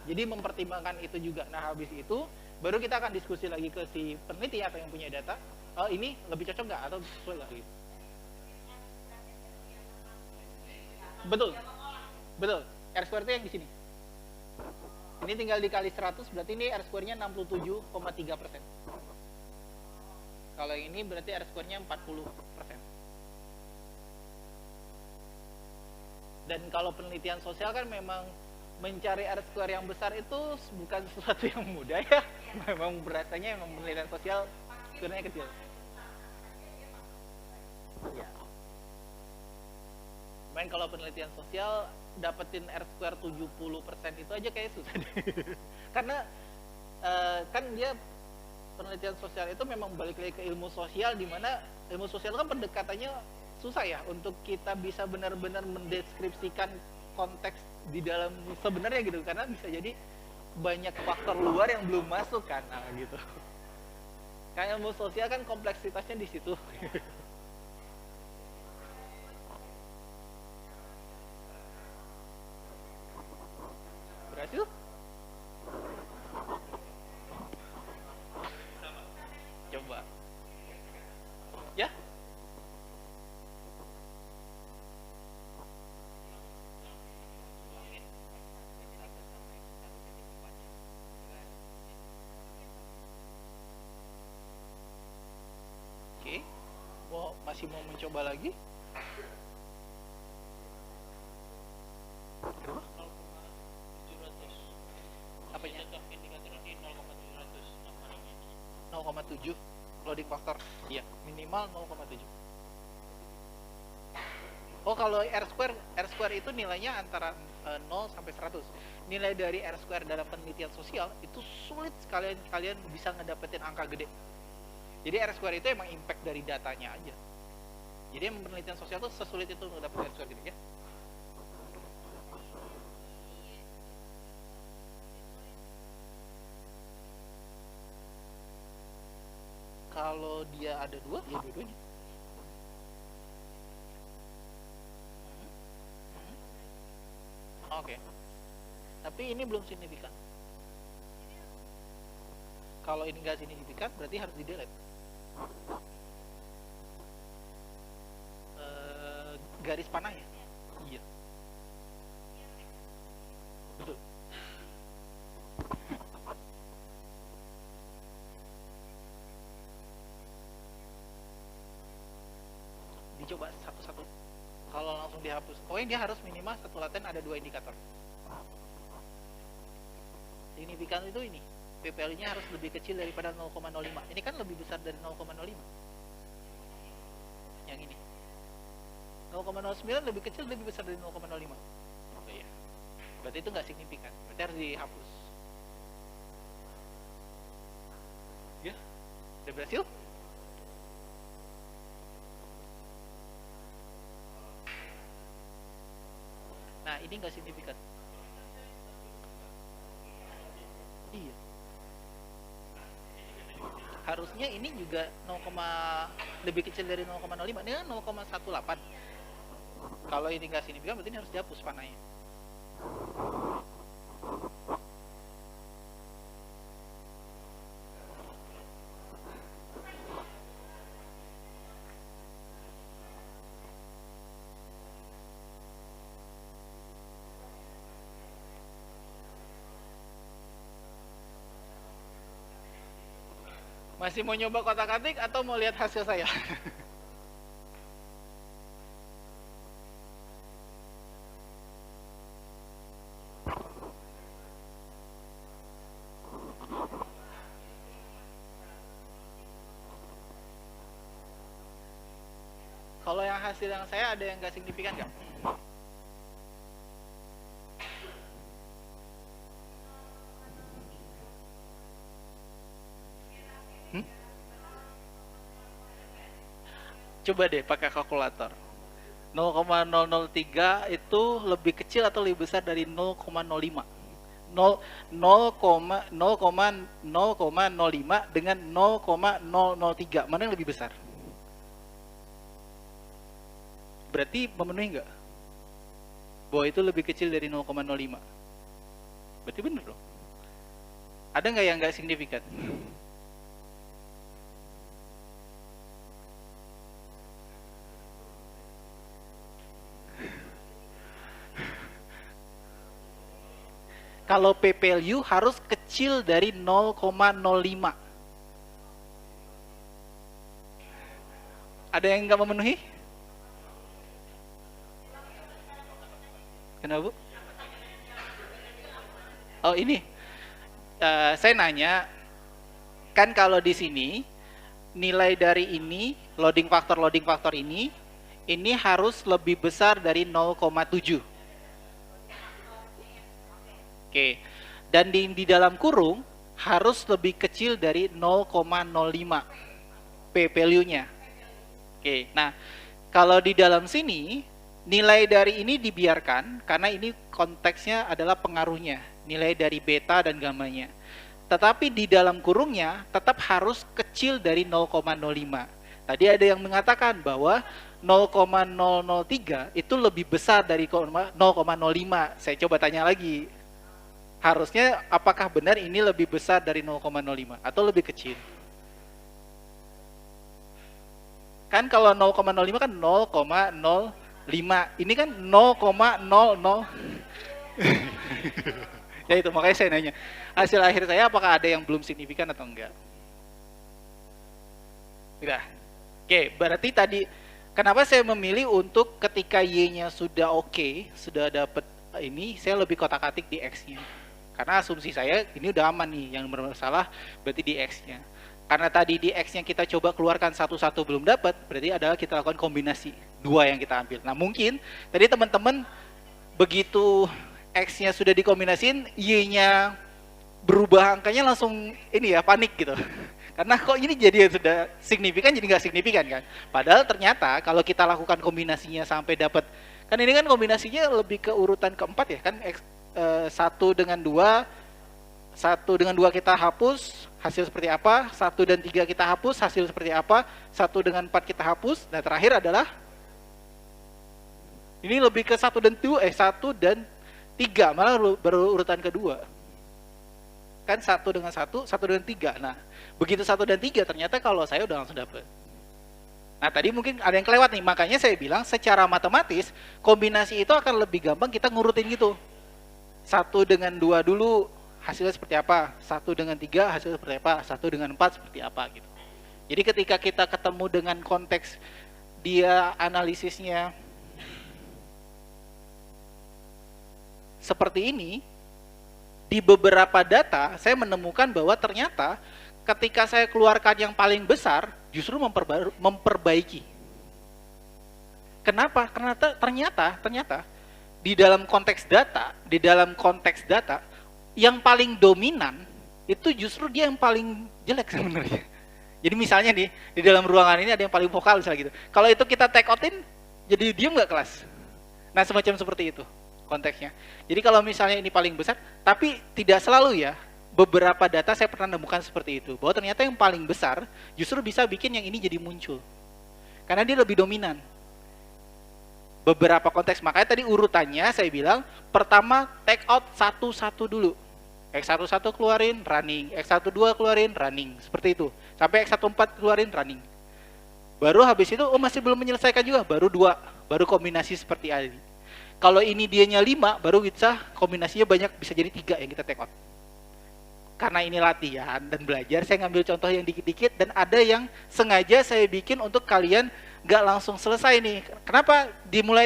Jadi mempertimbangkan itu juga. Nah, habis itu baru kita akan diskusi lagi ke si peneliti atau yang punya data, oh ini lebih cocok nggak atau sesuai nggak gitu. Betul. Betul. R square itu yang di sini. Ini tinggal dikali 100, berarti ini R square-nya 67,3%. Kalau ini berarti R square-nya 40%. Dan kalau penelitian sosial kan memang mencari R square yang besar itu bukan sesuatu yang mudah ya. Memang berasanya memang penelitian sosial square-nya kecil. Ya. Main kalau penelitian sosial dapetin R square 70% itu aja kayak susah deh. Karena kan dia penelitian sosial itu memang balik lagi ke ilmu sosial, di mana ilmu sosial kan pendekatannya susah ya untuk kita bisa benar-benar mendeskripsikan konteks di dalam sebenarnya gitu, karena bisa jadi banyak faktor luar yang belum masuk kan, nah, gitu. Kan ilmu sosial kan kompleksitasnya di situ. Berhasil? Coba. Ya? Oke. Masih mau mencoba lagi? Apanya? 0,7 loading factor. Iya, minimal 0,7. Oh, kalau R square itu nilainya antara 0 sampai 100. Nilai dari R square dalam penelitian sosial itu sulit sekali kalian bisa ngedapetin angka gede. Jadi R square itu emang impact dari datanya aja. Jadi penelitian sosial itu sesulit itu ngedapetin R square gitu ya. Kalau dia ada dua, ya dua-duanya. Oke. Tapi ini belum signifikan. Kalau ini nggak signifikan, berarti harus di delete. Garis panah ya? Iya. Betul. Dicoba satu-satu. Kalau langsung dihapus, pokoknya dia harus minimal satu laten ada 2 indikator. Signifikan itu ini, PPL-nya harus lebih kecil daripada 0,05. Ini kan lebih besar dari 0,05. Yang ini 0,09 lebih kecil, lebih besar dari 0,05. Oh iya, berarti itu nggak signifikan, berarti harus dihapus. Ya, udah berhasil. Nah, ini nggak signifikan. Iya. harusnya ini juga 0, lebih kecil dari 0,05. Ini kan 0,18. Kalau ini nggak signifikan berarti ini harus dihapus panahnya. Masih mau nyoba kotak-atik atau mau lihat hasil saya? Kalau yang hasil yang saya ada yang nggak signifikan nggak? Coba deh pakai kalkulator. 0,003 itu lebih kecil atau lebih besar dari 0,05? 0,05 dengan 0,003, mana yang lebih besar? Berarti memenuhi nggak? Bahwa itu lebih kecil dari 0,05. Berarti bener dong. Ada nggak yang nggak signifikan? Kalau P value harus kecil dari 0,05. Ada yang nggak memenuhi? Kenapa, Bu? Oh, ini. Saya nanya, kan kalau di sini nilai dari ini, loading faktor ini harus lebih besar dari 0,7. Oke. Dan di dalam kurung harus lebih kecil dari 0,05 P value-nya. Oke. Nah, kalau di dalam sini nilai dari ini dibiarkan karena ini konteksnya adalah pengaruhnya, nilai dari beta dan gamanya. Tetapi di dalam kurungnya tetap harus kecil dari 0,05. Tadi ada yang mengatakan bahwa 0,003 itu lebih besar dari 0,05. Saya coba tanya lagi. Harusnya apakah benar ini lebih besar dari 0,05 atau lebih kecil? Kan kalau 0,05 kan 0,05. Ini kan 0,00. Ya itu makanya saya nanya. Hasil akhir saya apakah ada yang belum signifikan atau enggak? Udah. Oke, berarti tadi kenapa saya memilih untuk ketika Y-nya sudah oke, sudah dapat ini, saya lebih kotak-atik di X-nya. Karena asumsi saya ini udah aman nih, yang bermasalah berarti di X-nya. Karena tadi di X-nya kita coba keluarkan satu-satu belum dapat, berarti adalah kita lakukan kombinasi dua yang kita ambil. Nah mungkin tadi teman-teman begitu X-nya sudah dikombinasin, Y-nya berubah angkanya langsung ini ya panik gitu. Karena kok ini jadi sudah signifikan jadi nggak signifikan kan? Padahal ternyata kalau kita lakukan kombinasinya sampai dapat, kan ini kan kombinasinya lebih ke urutan keempat ya kan? 1 dengan 2, 1 dengan 2 kita hapus, hasil seperti apa, 1 dan 3 kita hapus, hasil seperti apa, 1 dengan 4 kita hapus, nah terakhir adalah ini lebih ke 1 dan 2, 1 dan 3, malah berurutan kedua. Kan 1 dengan 1, 1 dengan 3. Nah, begitu 1 dan 3 ternyata kalau saya udah langsung dapet. Nah, tadi mungkin ada yang kelewat nih, makanya saya bilang secara matematis kombinasi itu akan lebih gampang kita ngurutin gitu. 1 dengan 2 dulu hasilnya seperti apa, 1 dengan 3 hasilnya seperti apa, 1 dengan 4 seperti apa gitu. Jadi ketika kita ketemu dengan konteks dia analisisnya seperti ini, di beberapa data saya menemukan bahwa ternyata ketika saya keluarkan yang paling besar justru memperbaiki. Kenapa? Karena ternyata di dalam konteks data yang paling dominan itu justru dia yang paling jelek sebenarnya. Jadi misalnya nih di dalam ruangan ini ada yang paling vokal misalnya gitu. Kalau itu kita take outin jadi diem nggak kelas? Nah semacam seperti itu konteksnya. Jadi kalau misalnya ini paling besar, tapi tidak selalu ya. beberapa data saya pernah nemukan seperti itu, bahwa ternyata yang paling besar justru bisa bikin yang ini jadi muncul karena dia lebih dominan. Beberapa konteks, makanya tadi urutannya saya bilang pertama take out satu-satu dulu. X11 keluarin, running. X12 keluarin, running. Seperti itu. Sampai X14 keluarin, running. Baru habis itu, oh masih belum menyelesaikan juga, baru 2. Baru kombinasi seperti ini. Kalau ini dianya 5, baru bisa kombinasinya banyak, bisa jadi 3 yang kita take out. Karena ini latihan dan belajar, saya ngambil contoh yang dikit-dikit, dan ada yang sengaja saya bikin untuk kalian nggak langsung selesai nih. Kenapa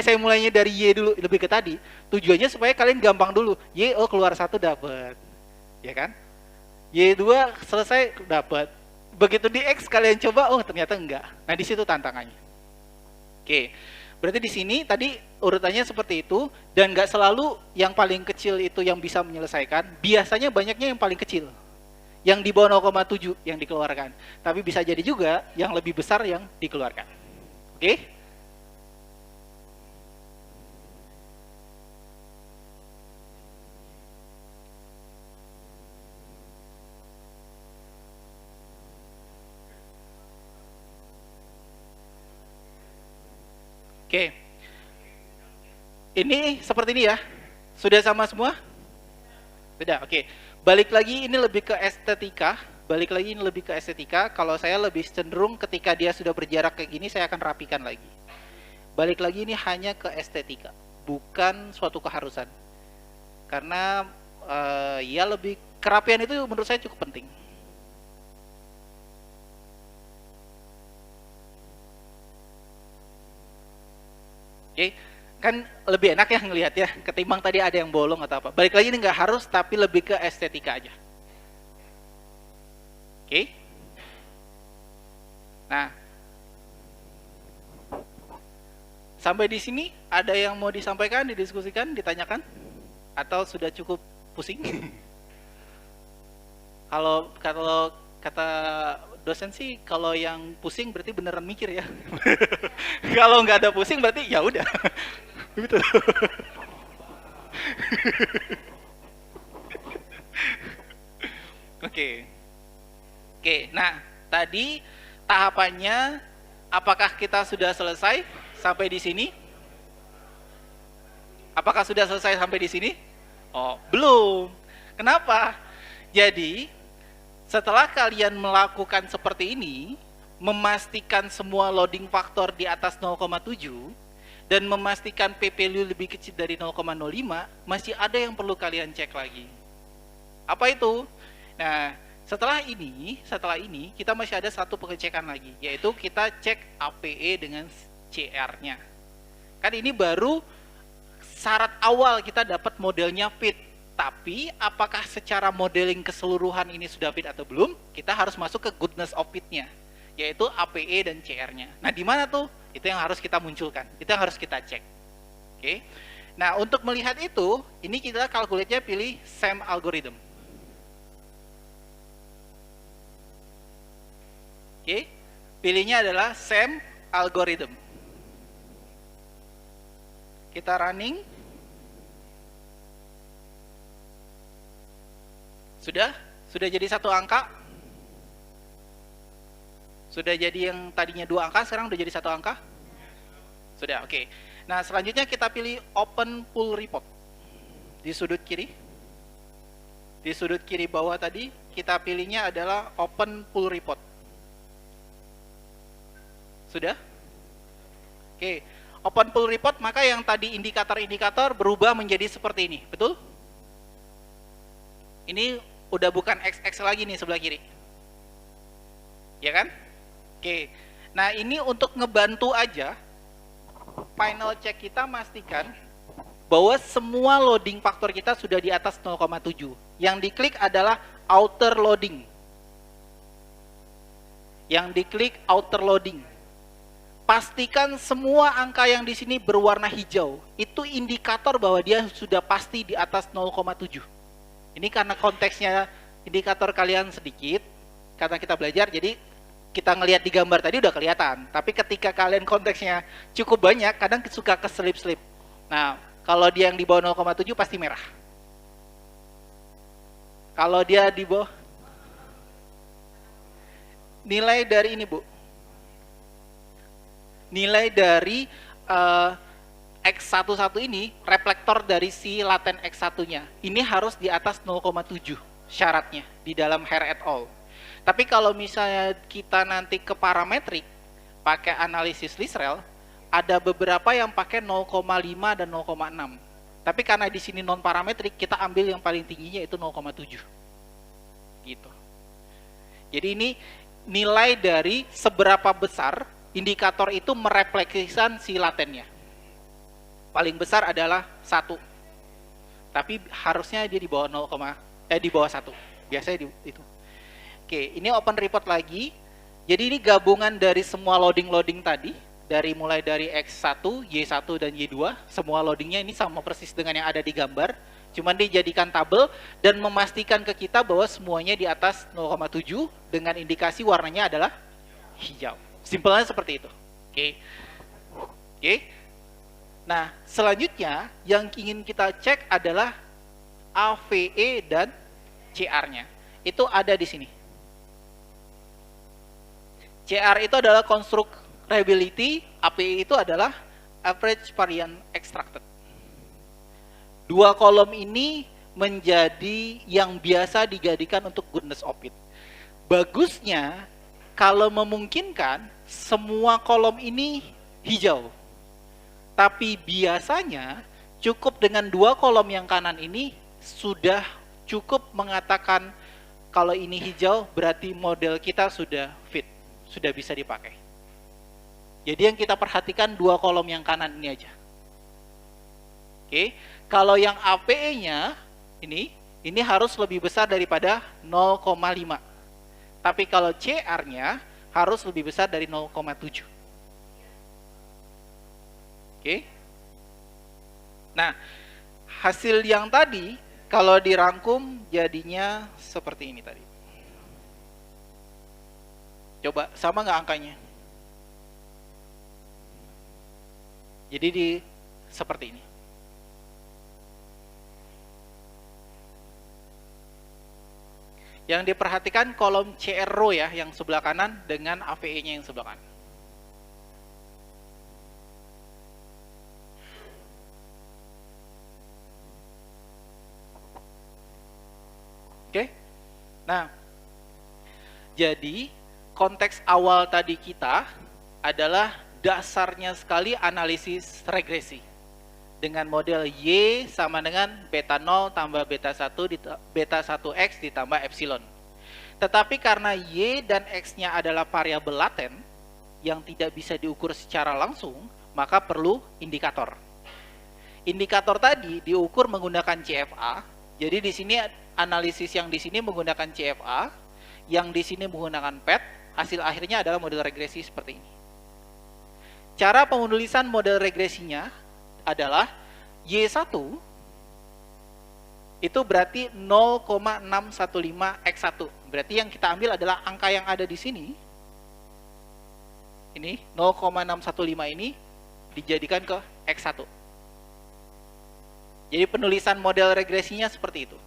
saya mulainya dari Y dulu, lebih ke tadi. Tujuannya supaya kalian gampang dulu. Y, oh keluar 1 dapat. Ya kan? Y2 selesai dapat. Begitu di X kalian coba, oh ternyata enggak. Nah, di situ tantangannya. Oke. Berarti di sini tadi urutannya seperti itu, dan nggak selalu yang paling kecil itu yang bisa menyelesaikan. Biasanya banyaknya yang paling kecil. Yang di bawah 0,7 yang dikeluarkan. Tapi bisa jadi juga yang lebih besar yang dikeluarkan. Oke? Oke. Ini seperti ini ya. Sudah sama semua? Sudah, oke. Balik lagi ini lebih ke estetika. Kalau saya lebih cenderung ketika dia sudah berjarak kayak gini, saya akan rapikan lagi. Balik lagi ini hanya ke estetika, bukan suatu keharusan. Karena ya lebih kerapian itu menurut saya cukup penting. Oke, kan lebih enak ya ngelihat ya, ketimbang tadi ada yang bolong atau apa. Balik lagi ini nggak harus, tapi lebih ke estetika aja. Oke. Nah, sampai di sini ada yang mau disampaikan, didiskusikan, ditanyakan, atau sudah cukup pusing? Kalau kata dosen sih, kalau yang pusing berarti beneran mikir ya. Kalau nggak ada pusing berarti ya udah. Betul. Oke. Oke, nah tadi tahapannya, apakah kita sudah selesai sampai di sini? Apakah sudah selesai sampai di sini? Oh, belum. Kenapa? Jadi, setelah kalian melakukan seperti ini, memastikan semua loading faktor di atas 0,7 dan memastikan p-value lebih kecil dari 0,05, masih ada yang perlu kalian cek lagi. Apa itu? Nah, setelah ini kita masih ada satu pengecekan lagi, yaitu kita cek APE dengan CR-nya. Kan ini baru syarat awal kita dapat modelnya fit. Tapi apakah secara modeling keseluruhan ini sudah fit atau belum? Kita harus masuk ke goodness of fit-nya, yaitu APE dan CR-nya. Nah, di mana tuh? Itu yang harus kita munculkan. Itu yang harus kita cek. Oke. Nah, untuk melihat itu, ini kita kalkulasinya pilih SAM algorithm. Oke, pilihnya adalah SAM algorithm. Kita running. Sudah jadi 1 angka. Sudah jadi yang tadinya 2 angka, sekarang udah jadi 1 angka. Sudah, oke. Nah, selanjutnya kita pilih open pull report di sudut kiri. Di sudut kiri bawah tadi kita pilihnya adalah open pull report. Sudah? Oke, open pull report, maka yang tadi indikator-indikator berubah menjadi seperti ini, betul? Ini udah bukan XX lagi nih sebelah kiri. Ya kan? Oke. Nah, ini untuk ngebantu aja, final check kita pastikan bahwa semua loading faktor kita sudah di atas 0,7. Yang diklik adalah outer loading. Pastikan semua angka yang di sini berwarna hijau. Itu indikator bahwa dia sudah pasti di atas 0,7. Ini karena konteksnya indikator kalian sedikit, karena kita belajar, jadi kita ngelihat di gambar tadi udah kelihatan. Tapi ketika kalian konteksnya cukup banyak, kadang suka keselip-selip. Nah, kalau dia yang di bawah 0,7 pasti merah. Kalau dia di bawah, nilai dari ini Bu, nilai dari X11 ini, reflektor dari si laten X1-nya, ini harus di atas 0,7 syaratnya di dalam Hare et al. Tapi kalau misalnya kita nanti ke parametrik, pakai analisis Lisrel, ada beberapa yang pakai 0,5 dan 0,6. Tapi karena di sini non parametrik, kita ambil yang paling tingginya itu 0,7. Gitu. Jadi ini nilai dari seberapa besar indikator itu merefleksikan si latennya. Paling besar adalah 1. Tapi harusnya dia di bawah di bawah 1. Biasanya itu. Oke, ini open report lagi. Jadi ini gabungan dari semua loading tadi, mulai dari X1, Y1 dan Y2, semua loadingnya ini sama persis dengan yang ada di gambar, cuman dijadikan tabel dan memastikan ke kita bahwa semuanya di atas 0,7 dengan indikasi warnanya adalah hijau. Simpelnya seperti itu. Oke. Nah, selanjutnya yang ingin kita cek adalah AVE dan CR-nya. Itu ada di sini. CR itu adalah constructability, APE itu adalah average variance extracted. Dua kolom ini menjadi yang biasa dijadikan untuk goodness of fit. Bagusnya, kalau memungkinkan, semua kolom ini hijau. Tapi biasanya cukup dengan dua kolom yang kanan ini sudah cukup mengatakan kalau ini hijau berarti model kita sudah fit, sudah bisa dipakai. Jadi yang kita perhatikan dua kolom yang kanan ini aja. Oke, kalau yang APE-nya ini harus lebih besar daripada 0,5. Tapi kalau CR-nya harus lebih besar dari 0,7. Oke. Nah, hasil yang tadi kalau dirangkum jadinya seperti ini tadi. Coba sama nggak angkanya? Jadi seperti ini. Yang diperhatikan kolom CR row ya, yang sebelah kanan dengan AVE-nya yang sebelah kanan. Oke. Nah, jadi konteks awal tadi kita adalah dasarnya sekali analisis regresi dengan model Y sama dengan beta 0 tambah beta 1 beta 1X ditambah epsilon. Tetapi karena Y dan X-nya adalah variabel laten yang tidak bisa diukur secara langsung, maka perlu indikator. Indikator tadi diukur menggunakan CFA. Jadi di sini analisis yang di sini menggunakan CFA, yang di sini menggunakan PET, hasil akhirnya adalah model regresi seperti ini. Cara penulisan model regresinya adalah Y1 itu berarti 0,615X1. Berarti yang kita ambil adalah angka yang ada di sini. Ini 0,615 ini dijadikan ke X1. Jadi penulisan model regresinya seperti itu.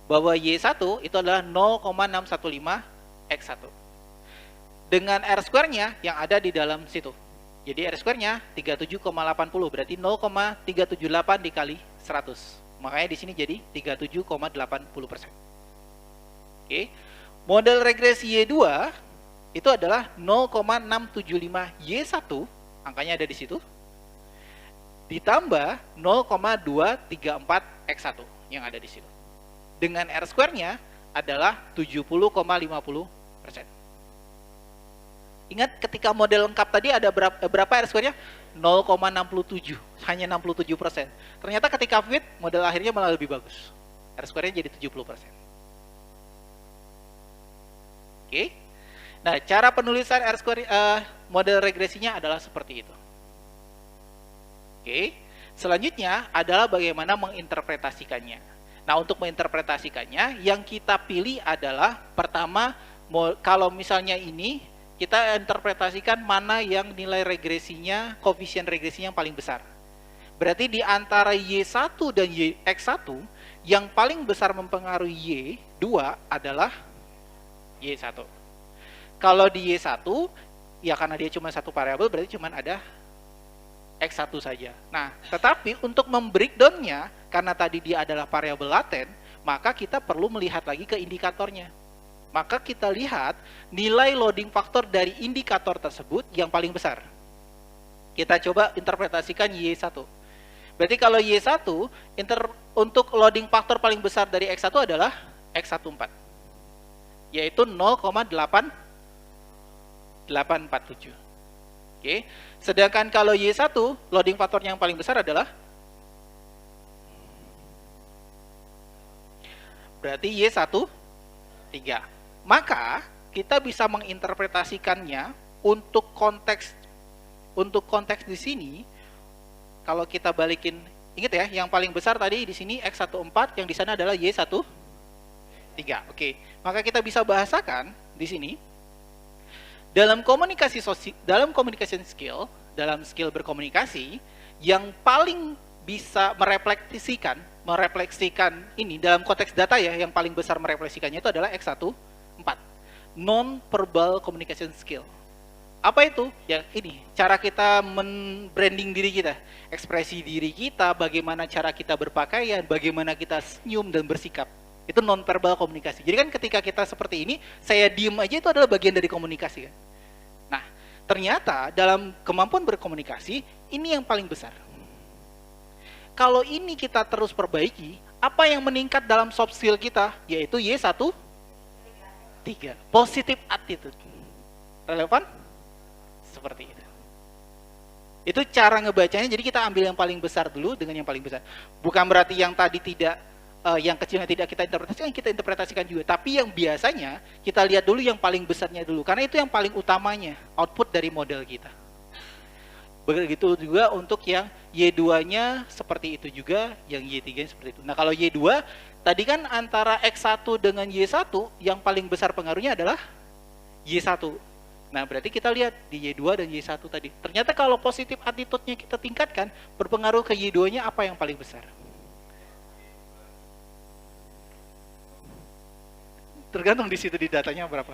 Bahwa Y1 itu adalah 0,615X1. Dengan R-square-nya yang ada di dalam situ. Jadi R-square-nya 37,80, berarti 0,378 dikali 100. Makanya di sini jadi 37,80%. Oke. Model regresi Y2 itu adalah 0,675Y1, angkanya ada di situ, ditambah 0,234X1 yang ada di situ. Dengan R-square-nya adalah 70,50%. Ingat ketika model lengkap tadi ada berapa R-square-nya? 0,67, hanya 67%. Ternyata ketika fit, model akhirnya malah lebih bagus. R-square-nya jadi 70%. Oke. Nah, cara penulisan R-square model regresinya adalah seperti itu. Oke. Selanjutnya adalah bagaimana menginterpretasikannya. Nah, untuk menginterpretasikannya, yang kita pilih adalah pertama, kalau misalnya ini, kita interpretasikan mana yang nilai regresinya, koefisien regresinya yang paling besar. Berarti di antara Y1 dan X1, yang paling besar mempengaruhi Y2 adalah Y1. Kalau di Y1, ya karena dia cuma satu variabel, berarti cuma ada X1 saja. Nah, tetapi untuk membreakdown-nya, karena tadi dia adalah variabel laten, maka kita perlu melihat lagi ke indikatornya. Maka kita lihat nilai loading factor dari indikator tersebut yang paling besar. Kita coba interpretasikan Y1. Berarti kalau Y1, untuk loading factor paling besar dari X1 adalah X14. Yaitu 0,847. Oke. Sedangkan kalau Y1, loading faktornya yang paling besar adalah berarti Y1 3. Maka kita bisa menginterpretasikannya untuk konteks di sini. Kalau kita balikin, ingat ya, yang paling besar tadi di sini X14, yang di sana adalah Y1 3. Oke. Maka kita bisa bahasakan di sini dalam communication skill, dalam skill berkomunikasi, yang paling bisa merefleksikan ini dalam konteks data ya, yang paling besar merefleksikannya itu adalah X14, non-verbal communication skill. Apa itu? Ya ini, cara kita men-branding diri kita, ekspresi diri kita, bagaimana cara kita berpakaian, bagaimana kita senyum dan bersikap. Itu non-verbal komunikasi. Jadi kan ketika kita seperti ini, saya diem aja itu adalah bagian dari komunikasi kan. Nah, ternyata dalam kemampuan berkomunikasi, ini yang paling besar. Kalau ini kita terus perbaiki, apa yang meningkat dalam soft skill kita? Yaitu Y1 3. Positive attitude. Relevan? Seperti itu. Itu cara ngebacanya, jadi kita ambil yang paling besar dulu dengan yang paling besar. Bukan berarti yang tadi tidak, yang kecilnya tidak kita interpretasikan juga. Tapi yang biasanya, kita lihat dulu yang paling besarnya dulu. Karena itu yang paling utamanya, output dari model kita. Begitu juga untuk yang Y2-nya seperti itu juga, yang Y3-nya seperti itu. Nah kalau Y2, tadi kan antara X1 dengan Y1, yang paling besar pengaruhnya adalah Y1. Nah, berarti kita lihat di Y2 dan Y1 tadi. Ternyata kalau positif attitude-nya kita tingkatkan, berpengaruh ke Y2-nya apa yang paling besar? Tergantung di situ di datanya berapa.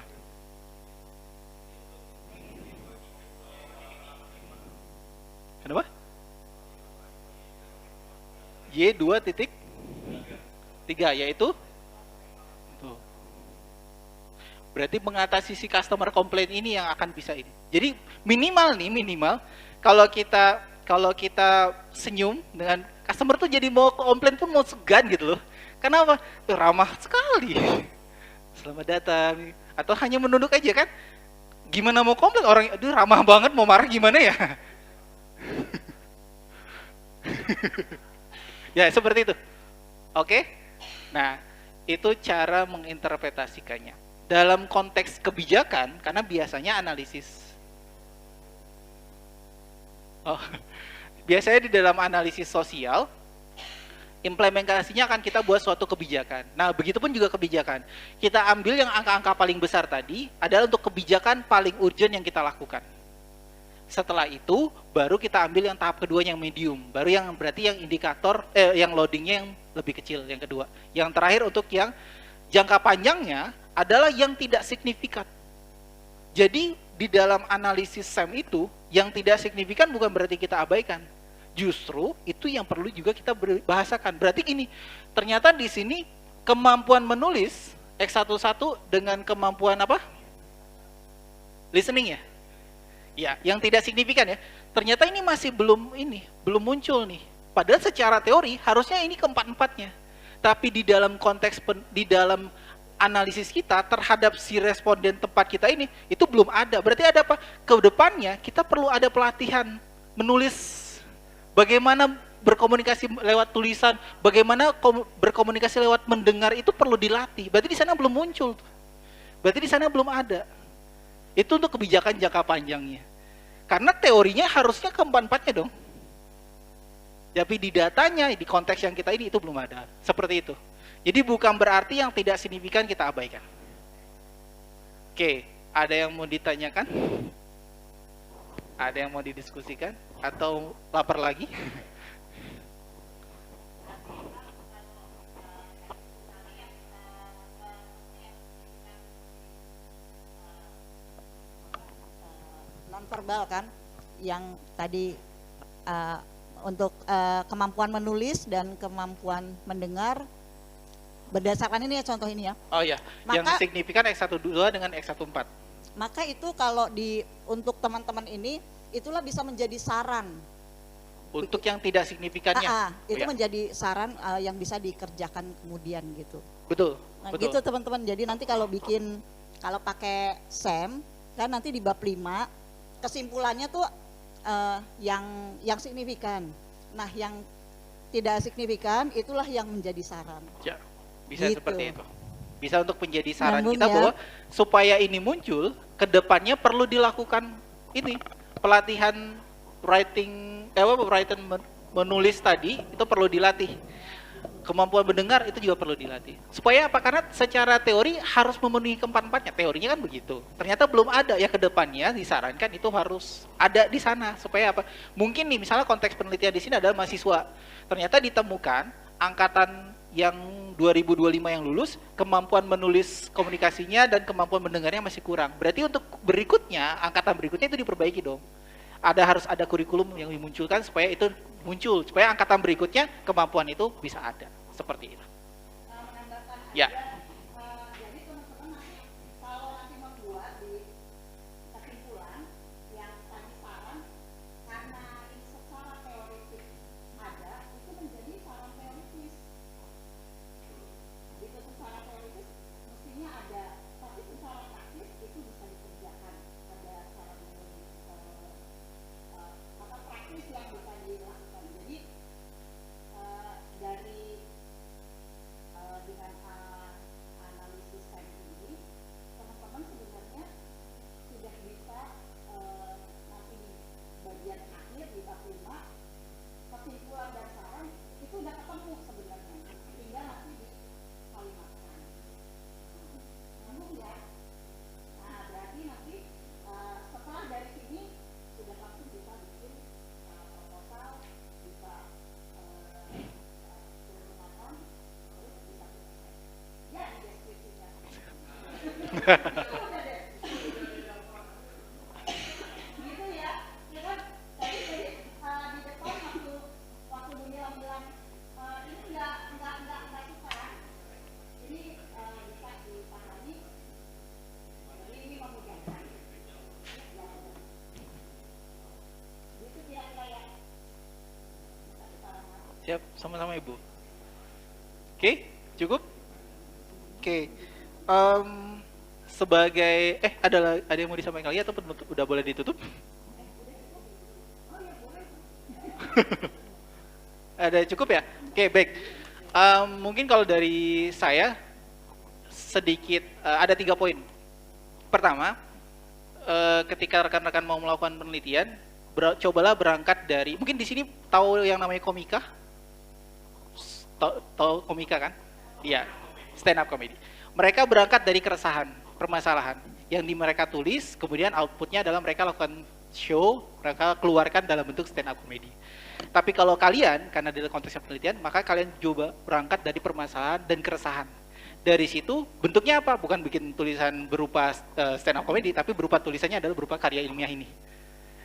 Kenapa? Y2.3 yaitu berarti mengatasi si customer complaint ini yang akan bisa ini. Jadi minimal kalau kita senyum dengan customer tuh jadi mau komplain pun mau segan gitu loh. Kenapa? Tuh ramah sekali. Selamat datang. Atau hanya menunduk aja kan? Gimana mau komplain orang aduh ramah banget mau marah gimana ya? Ya seperti itu. Oke? Nah, itu cara menginterpretasikannya. Dalam konteks kebijakan, karena biasanya analisis. Biasanya di dalam analisis sosial, implementasinya akan kita buat suatu kebijakan. Nah, begitupun juga kebijakan. Kita ambil yang angka-angka paling besar tadi, adalah untuk kebijakan paling urgent yang kita lakukan. Setelah itu, baru kita ambil yang tahap kedua yang medium. Baru yang berarti yang indikator, yang loadingnya yang lebih kecil, yang kedua. Yang terakhir untuk yang jangka panjangnya, adalah yang tidak signifikan. Jadi di dalam analisis SEM itu yang tidak signifikan bukan berarti kita abaikan. Justru itu yang perlu juga kita bahasakan. Berarti gini, ternyata di sini kemampuan menulis X11 dengan kemampuan apa? Listening ya? Ya, yang tidak signifikan ya. Ternyata ini masih belum muncul nih. Padahal secara teori harusnya ini keempat-empatnya. Tapi di dalam konteks di dalam analisis kita terhadap si responden tempat kita ini itu belum ada. Berarti ada apa? Kedepannya kita perlu ada pelatihan menulis, bagaimana berkomunikasi lewat tulisan, bagaimana berkomunikasi lewat mendengar itu perlu dilatih. Berarti di sana belum muncul. Berarti di sana belum ada. Itu untuk kebijakan jangka panjangnya. Karena teorinya harusnya keempat-empatnya dong. Tapi di datanya, di konteks yang kita ini itu belum ada. Seperti itu. Jadi bukan berarti yang tidak signifikan kita abaikan. Oke, ada yang mau ditanyakan? Ada yang mau didiskusikan? Atau lapar lagi? nonverbal kan, yang tadi untuk kemampuan menulis dan kemampuan mendengar. Berdasarkan ini ya, contoh ini ya. Oh ya, yang Maka- signifikan X12 dengan X14. Maka itu kalau untuk teman-teman ini, itulah bisa menjadi saran. Untuk yang tidak signifikannya. Itu Ya, menjadi saran yang bisa dikerjakan kemudian gitu. betul. Nah Betul. gitu teman-teman, jadi nanti kalau pakai SEM, kan nanti di bab 5, kesimpulannya tuh yang signifikan. Nah yang tidak signifikan, itulah yang menjadi saran. Ya, bisa Gitu. seperti itu. Bisa untuk menjadi saran Nyambung kita ya. bahwa supaya ini muncul, kedepannya perlu dilakukan ini pelatihan menulis tadi itu perlu dilatih. Kemampuan mendengar itu juga perlu dilatih. Supaya apa? Karena secara teori harus memenuhi keempat-empatnya. Teorinya kan begitu. Ternyata belum ada ya, kedepannya disarankan itu harus ada di sana. Supaya apa? Mungkin nih misalnya konteks penelitian di sini adalah mahasiswa. Ternyata ditemukan angkatan yang 2025 yang lulus, kemampuan menulis komunikasinya dan kemampuan mendengarnya masih kurang. Berarti untuk berikutnya, angkatan berikutnya itu diperbaiki dong. Harus ada kurikulum yang dimunculkan supaya itu muncul, supaya angkatan berikutnya kemampuan itu bisa ada. Seperti itu. Ya. Jadi teman-teman nanti kalau nanti membuat di kesimpulan yang tadi saran, karena ini secara teoritis ada, itu menjadi saran teoritis. Itu secara teoritis mestinya ada, tapi secara praktis itu bisa dikerjakan. Ada saran praktis yang bisa dilakukan. Jadi dari dengan analisis SEM ini, teman-teman sebenarnya sudah bisa nanti di bagian akhir di bab 5, kesimpulan dan saran itu udah ketemu sebenarnya, tinggal nanti dikalimatkan. Nyambung ya? Nah berarti nanti setelah dari sini sudah langsung bisa bikin proposal, bisa perumahan, terus bisa ya di deskripsinya. Gitu ya, ya kan? Tadi di depan waktu Dunia bilang ini nggak suka, ini bisa dipahami, jadi ini memudahkan. Gitu kira-kira ya. Siap, sama-sama Ibu. Oke, cukup? Oke. Sebagai ada yang mau disampaikan lagi atau udah boleh ditutup? Ada cukup ya? Oke, baik. Mungkin kalau dari saya sedikit ada 3 poin. Pertama, ketika rekan-rekan mau melakukan penelitian, cobalah berangkat dari, mungkin di sini tahu yang namanya komika? Tahu komika kan? Iya, stand up comedy. Mereka berangkat dari keresahan, permasalahan yang mereka tulis, kemudian outputnya adalah mereka lakukan show, mereka keluarkan dalam bentuk stand up comedy. Tapi kalau kalian, karena dalam konteks penelitian, maka kalian coba berangkat dari permasalahan dan keresahan. Dari situ bentuknya apa? Bukan bikin tulisan berupa stand up comedy, tapi berupa tulisannya adalah berupa karya ilmiah ini.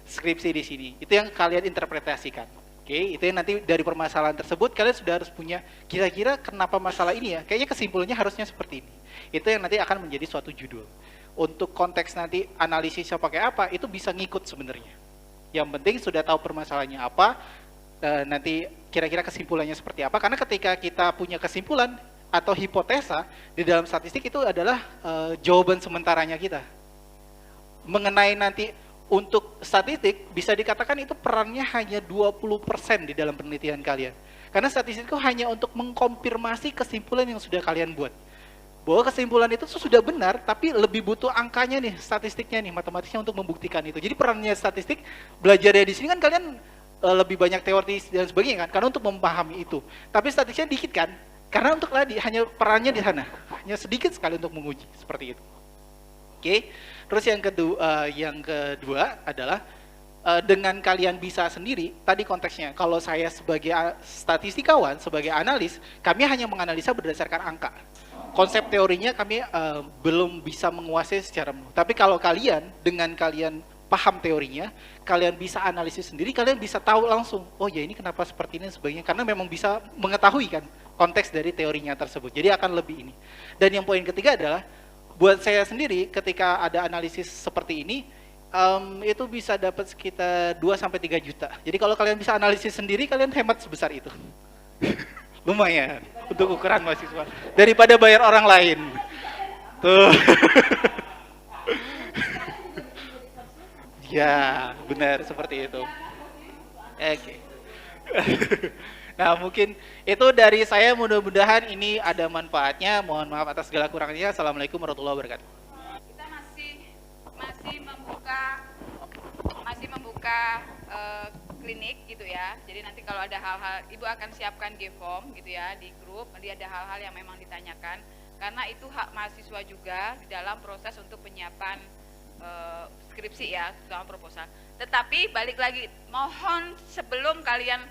Skripsi di sini. Itu yang kalian interpretasikan. Oke, itu yang nanti dari permasalahan tersebut kalian sudah harus punya kira-kira kenapa masalah ini ya. Kayaknya kesimpulannya harusnya seperti ini. Itu yang nanti akan menjadi suatu judul. Untuk konteks nanti analisisnya pakai apa, itu bisa ngikut sebenarnya. Yang penting sudah tahu permasalahannya apa, nanti kira-kira kesimpulannya seperti apa. Karena ketika kita punya kesimpulan atau hipotesa, di dalam statistik itu adalah jawaban sementaranya kita. Mengenai nanti untuk statistik, bisa dikatakan itu perannya hanya 20% di dalam penelitian kalian. Karena statistik itu hanya untuk mengkonfirmasi kesimpulan yang sudah kalian buat. Bahwa kesimpulan itu sudah benar, tapi lebih butuh angkanya nih, statistiknya nih, matematisnya untuk membuktikan itu. Jadi perannya statistik, belajarnya di sini kan kalian lebih banyak teori dan sebagainya kan, karena untuk memahami itu. Tapi statistiknya dikit kan, karena untuk tadi hanya perannya di sana, hanya sedikit sekali untuk menguji, seperti itu. Oke. Terus yang kedua adalah dengan kalian bisa sendiri, tadi konteksnya, kalau saya sebagai statistikawan, sebagai analis, kami hanya menganalisa berdasarkan angka. Konsep teorinya kami belum bisa menguasai secara penuh. Tapi kalau kalian, dengan kalian paham teorinya, kalian bisa analisis sendiri, kalian bisa tahu langsung, oh ya ini kenapa seperti ini sebagainya, karena memang bisa mengetahui kan konteks dari teorinya tersebut. Jadi akan lebih ini. Dan yang poin ketiga adalah buat saya sendiri ketika ada analisis seperti ini, itu bisa dapat sekitar 2-3 juta. Jadi kalau kalian bisa analisis sendiri, kalian hemat sebesar itu. Lumayan untuk ukuran mahasiswa daripada bayar orang lain. Tuh. Ya, benar seperti itu. Oke. Nah, mungkin itu dari saya, mudah-mudahan ini ada manfaatnya. Mohon maaf atas segala kurangnya. Assalamualaikum warahmatullahi wabarakatuh. Kita masih membuka klinik gitu ya. Jadi nanti kalau ada hal-hal, Ibu akan siapkan G-form gitu ya di grup. Nanti ada hal-hal yang memang ditanyakan karena itu hak mahasiswa juga di dalam proses untuk penyiapan skripsi ya, terutama proposal. Tetapi balik lagi, mohon sebelum kalian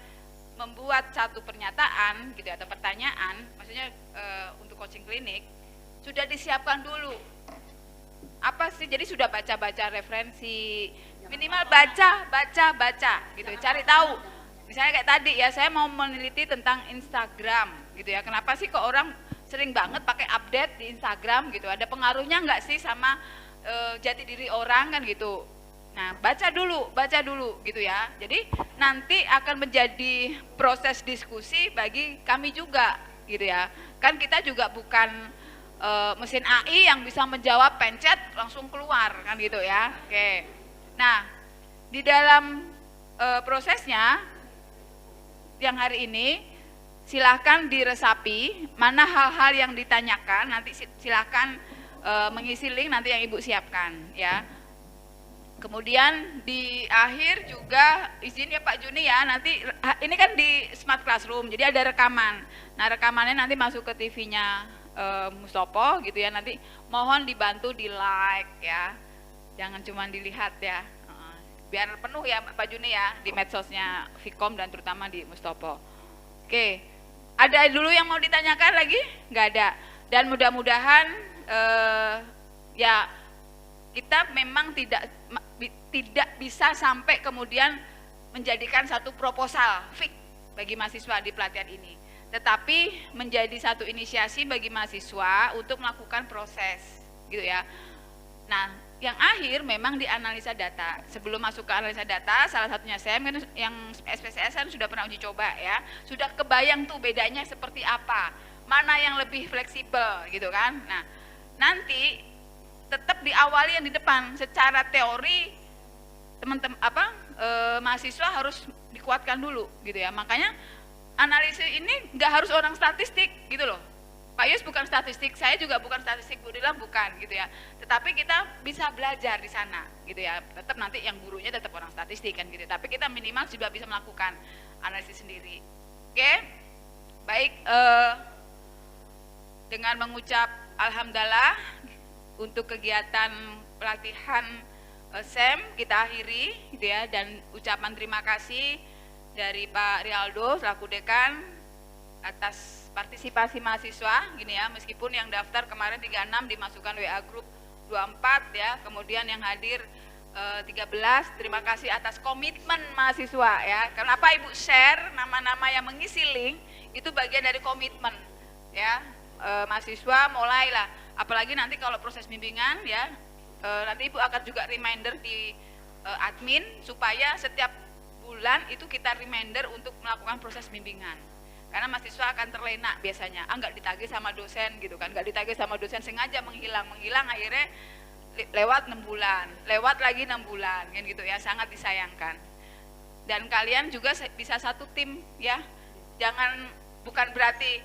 membuat satu pernyataan gitu ya, atau pertanyaan, maksudnya untuk coaching klinik sudah disiapkan dulu. Apa sih? Jadi sudah baca-baca referensi, minimal baca gitu, cari tahu. Misalnya kayak tadi ya, saya mau meneliti tentang Instagram gitu ya. Kenapa sih kok orang sering banget pakai update di Instagram gitu? Ada pengaruhnya nggak sih sama jati diri orang kan gitu? Nah, baca dulu gitu ya. Jadi nanti akan menjadi proses diskusi bagi kami juga gitu ya. Kan kita juga bukan mesin AI yang bisa menjawab pencet langsung keluar kan gitu ya. Oke. Nah, di dalam prosesnya yang hari ini silahkan diresapi mana hal-hal yang ditanyakan, nanti silahkan mengisi link nanti yang Ibu siapkan ya. Kemudian di akhir juga izin ya Pak Juni ya, nanti ini kan di Smart Classroom, jadi ada rekaman. Nah, rekamannya nanti masuk ke TV-nya Mustopo gitu ya, nanti mohon dibantu di like ya, jangan cuma dilihat ya, biar penuh ya Pak Juni ya di medsosnya Vkom dan terutama di Mustopo. Oke, ada dulu yang mau ditanyakan lagi? Nggak ada. Dan mudah-mudahan ya kita memang tidak bisa sampai kemudian menjadikan satu proposal fix bagi mahasiswa di pelatihan ini, tetapi menjadi satu inisiasi bagi mahasiswa untuk melakukan proses gitu ya. Nah, yang akhir memang di analisa data. Sebelum masuk ke analisa data, salah satunya saya yang SPSS kan sudah pernah uji coba ya, sudah kebayang tuh bedanya seperti apa, mana yang lebih fleksibel gitu kan. Nah, nanti tetap diawali yang di depan, secara teori teman-teman mahasiswa harus dikuatkan dulu gitu ya. Makanya analisis ini nggak harus orang statistik gitu loh. Pak Yus bukan statistik, saya juga bukan statistik, Bu Dila bukan gitu ya. Tetapi kita bisa belajar di sana gitu ya. Tetap nanti yang gurunya tetap orang statistik kan gitu. Tapi kita minimal sudah bisa melakukan analisis sendiri. Oke, baik. Dengan mengucap alhamdulillah untuk kegiatan pelatihan SEM kita akhiri gitu ya, dan ucapan terima kasih dari Pak Rialdo selaku dekan atas partisipasi mahasiswa gini ya, meskipun yang daftar kemarin 36 dimasukkan WA grup 24 ya, kemudian yang hadir 13, terima kasih atas komitmen mahasiswa ya. Kenapa Ibu share nama-nama yang mengisi link itu bagian dari komitmen ya. Mahasiswa mulailah, apalagi nanti kalau proses bimbingan ya, nanti Ibu akan juga reminder di admin supaya setiap bulan itu kita reminder untuk melakukan proses bimbingan. Karena mahasiswa akan terlena biasanya, nggak ditagih sama dosen gitu kan, nggak ditagih sama dosen, sengaja menghilang akhirnya lewat 6 bulan, lewat lagi 6 bulan kan gitu ya, sangat disayangkan. Dan kalian juga bisa satu tim ya, jangan, bukan berarti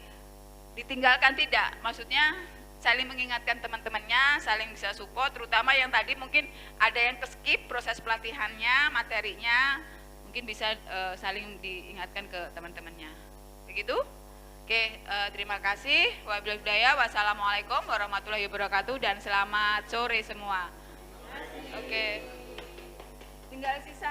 ditinggalkan, tidak, maksudnya saling mengingatkan teman-temannya, saling bisa support, terutama yang tadi mungkin ada yang keskip proses pelatihannya, materinya, mungkin bisa saling diingatkan ke teman-temannya. Begitu? Oke, terima kasih. Wabillahi hidayah. Wassalamualaikum warahmatullahi wabarakatuh dan selamat sore semua. Oke. Tinggal sisa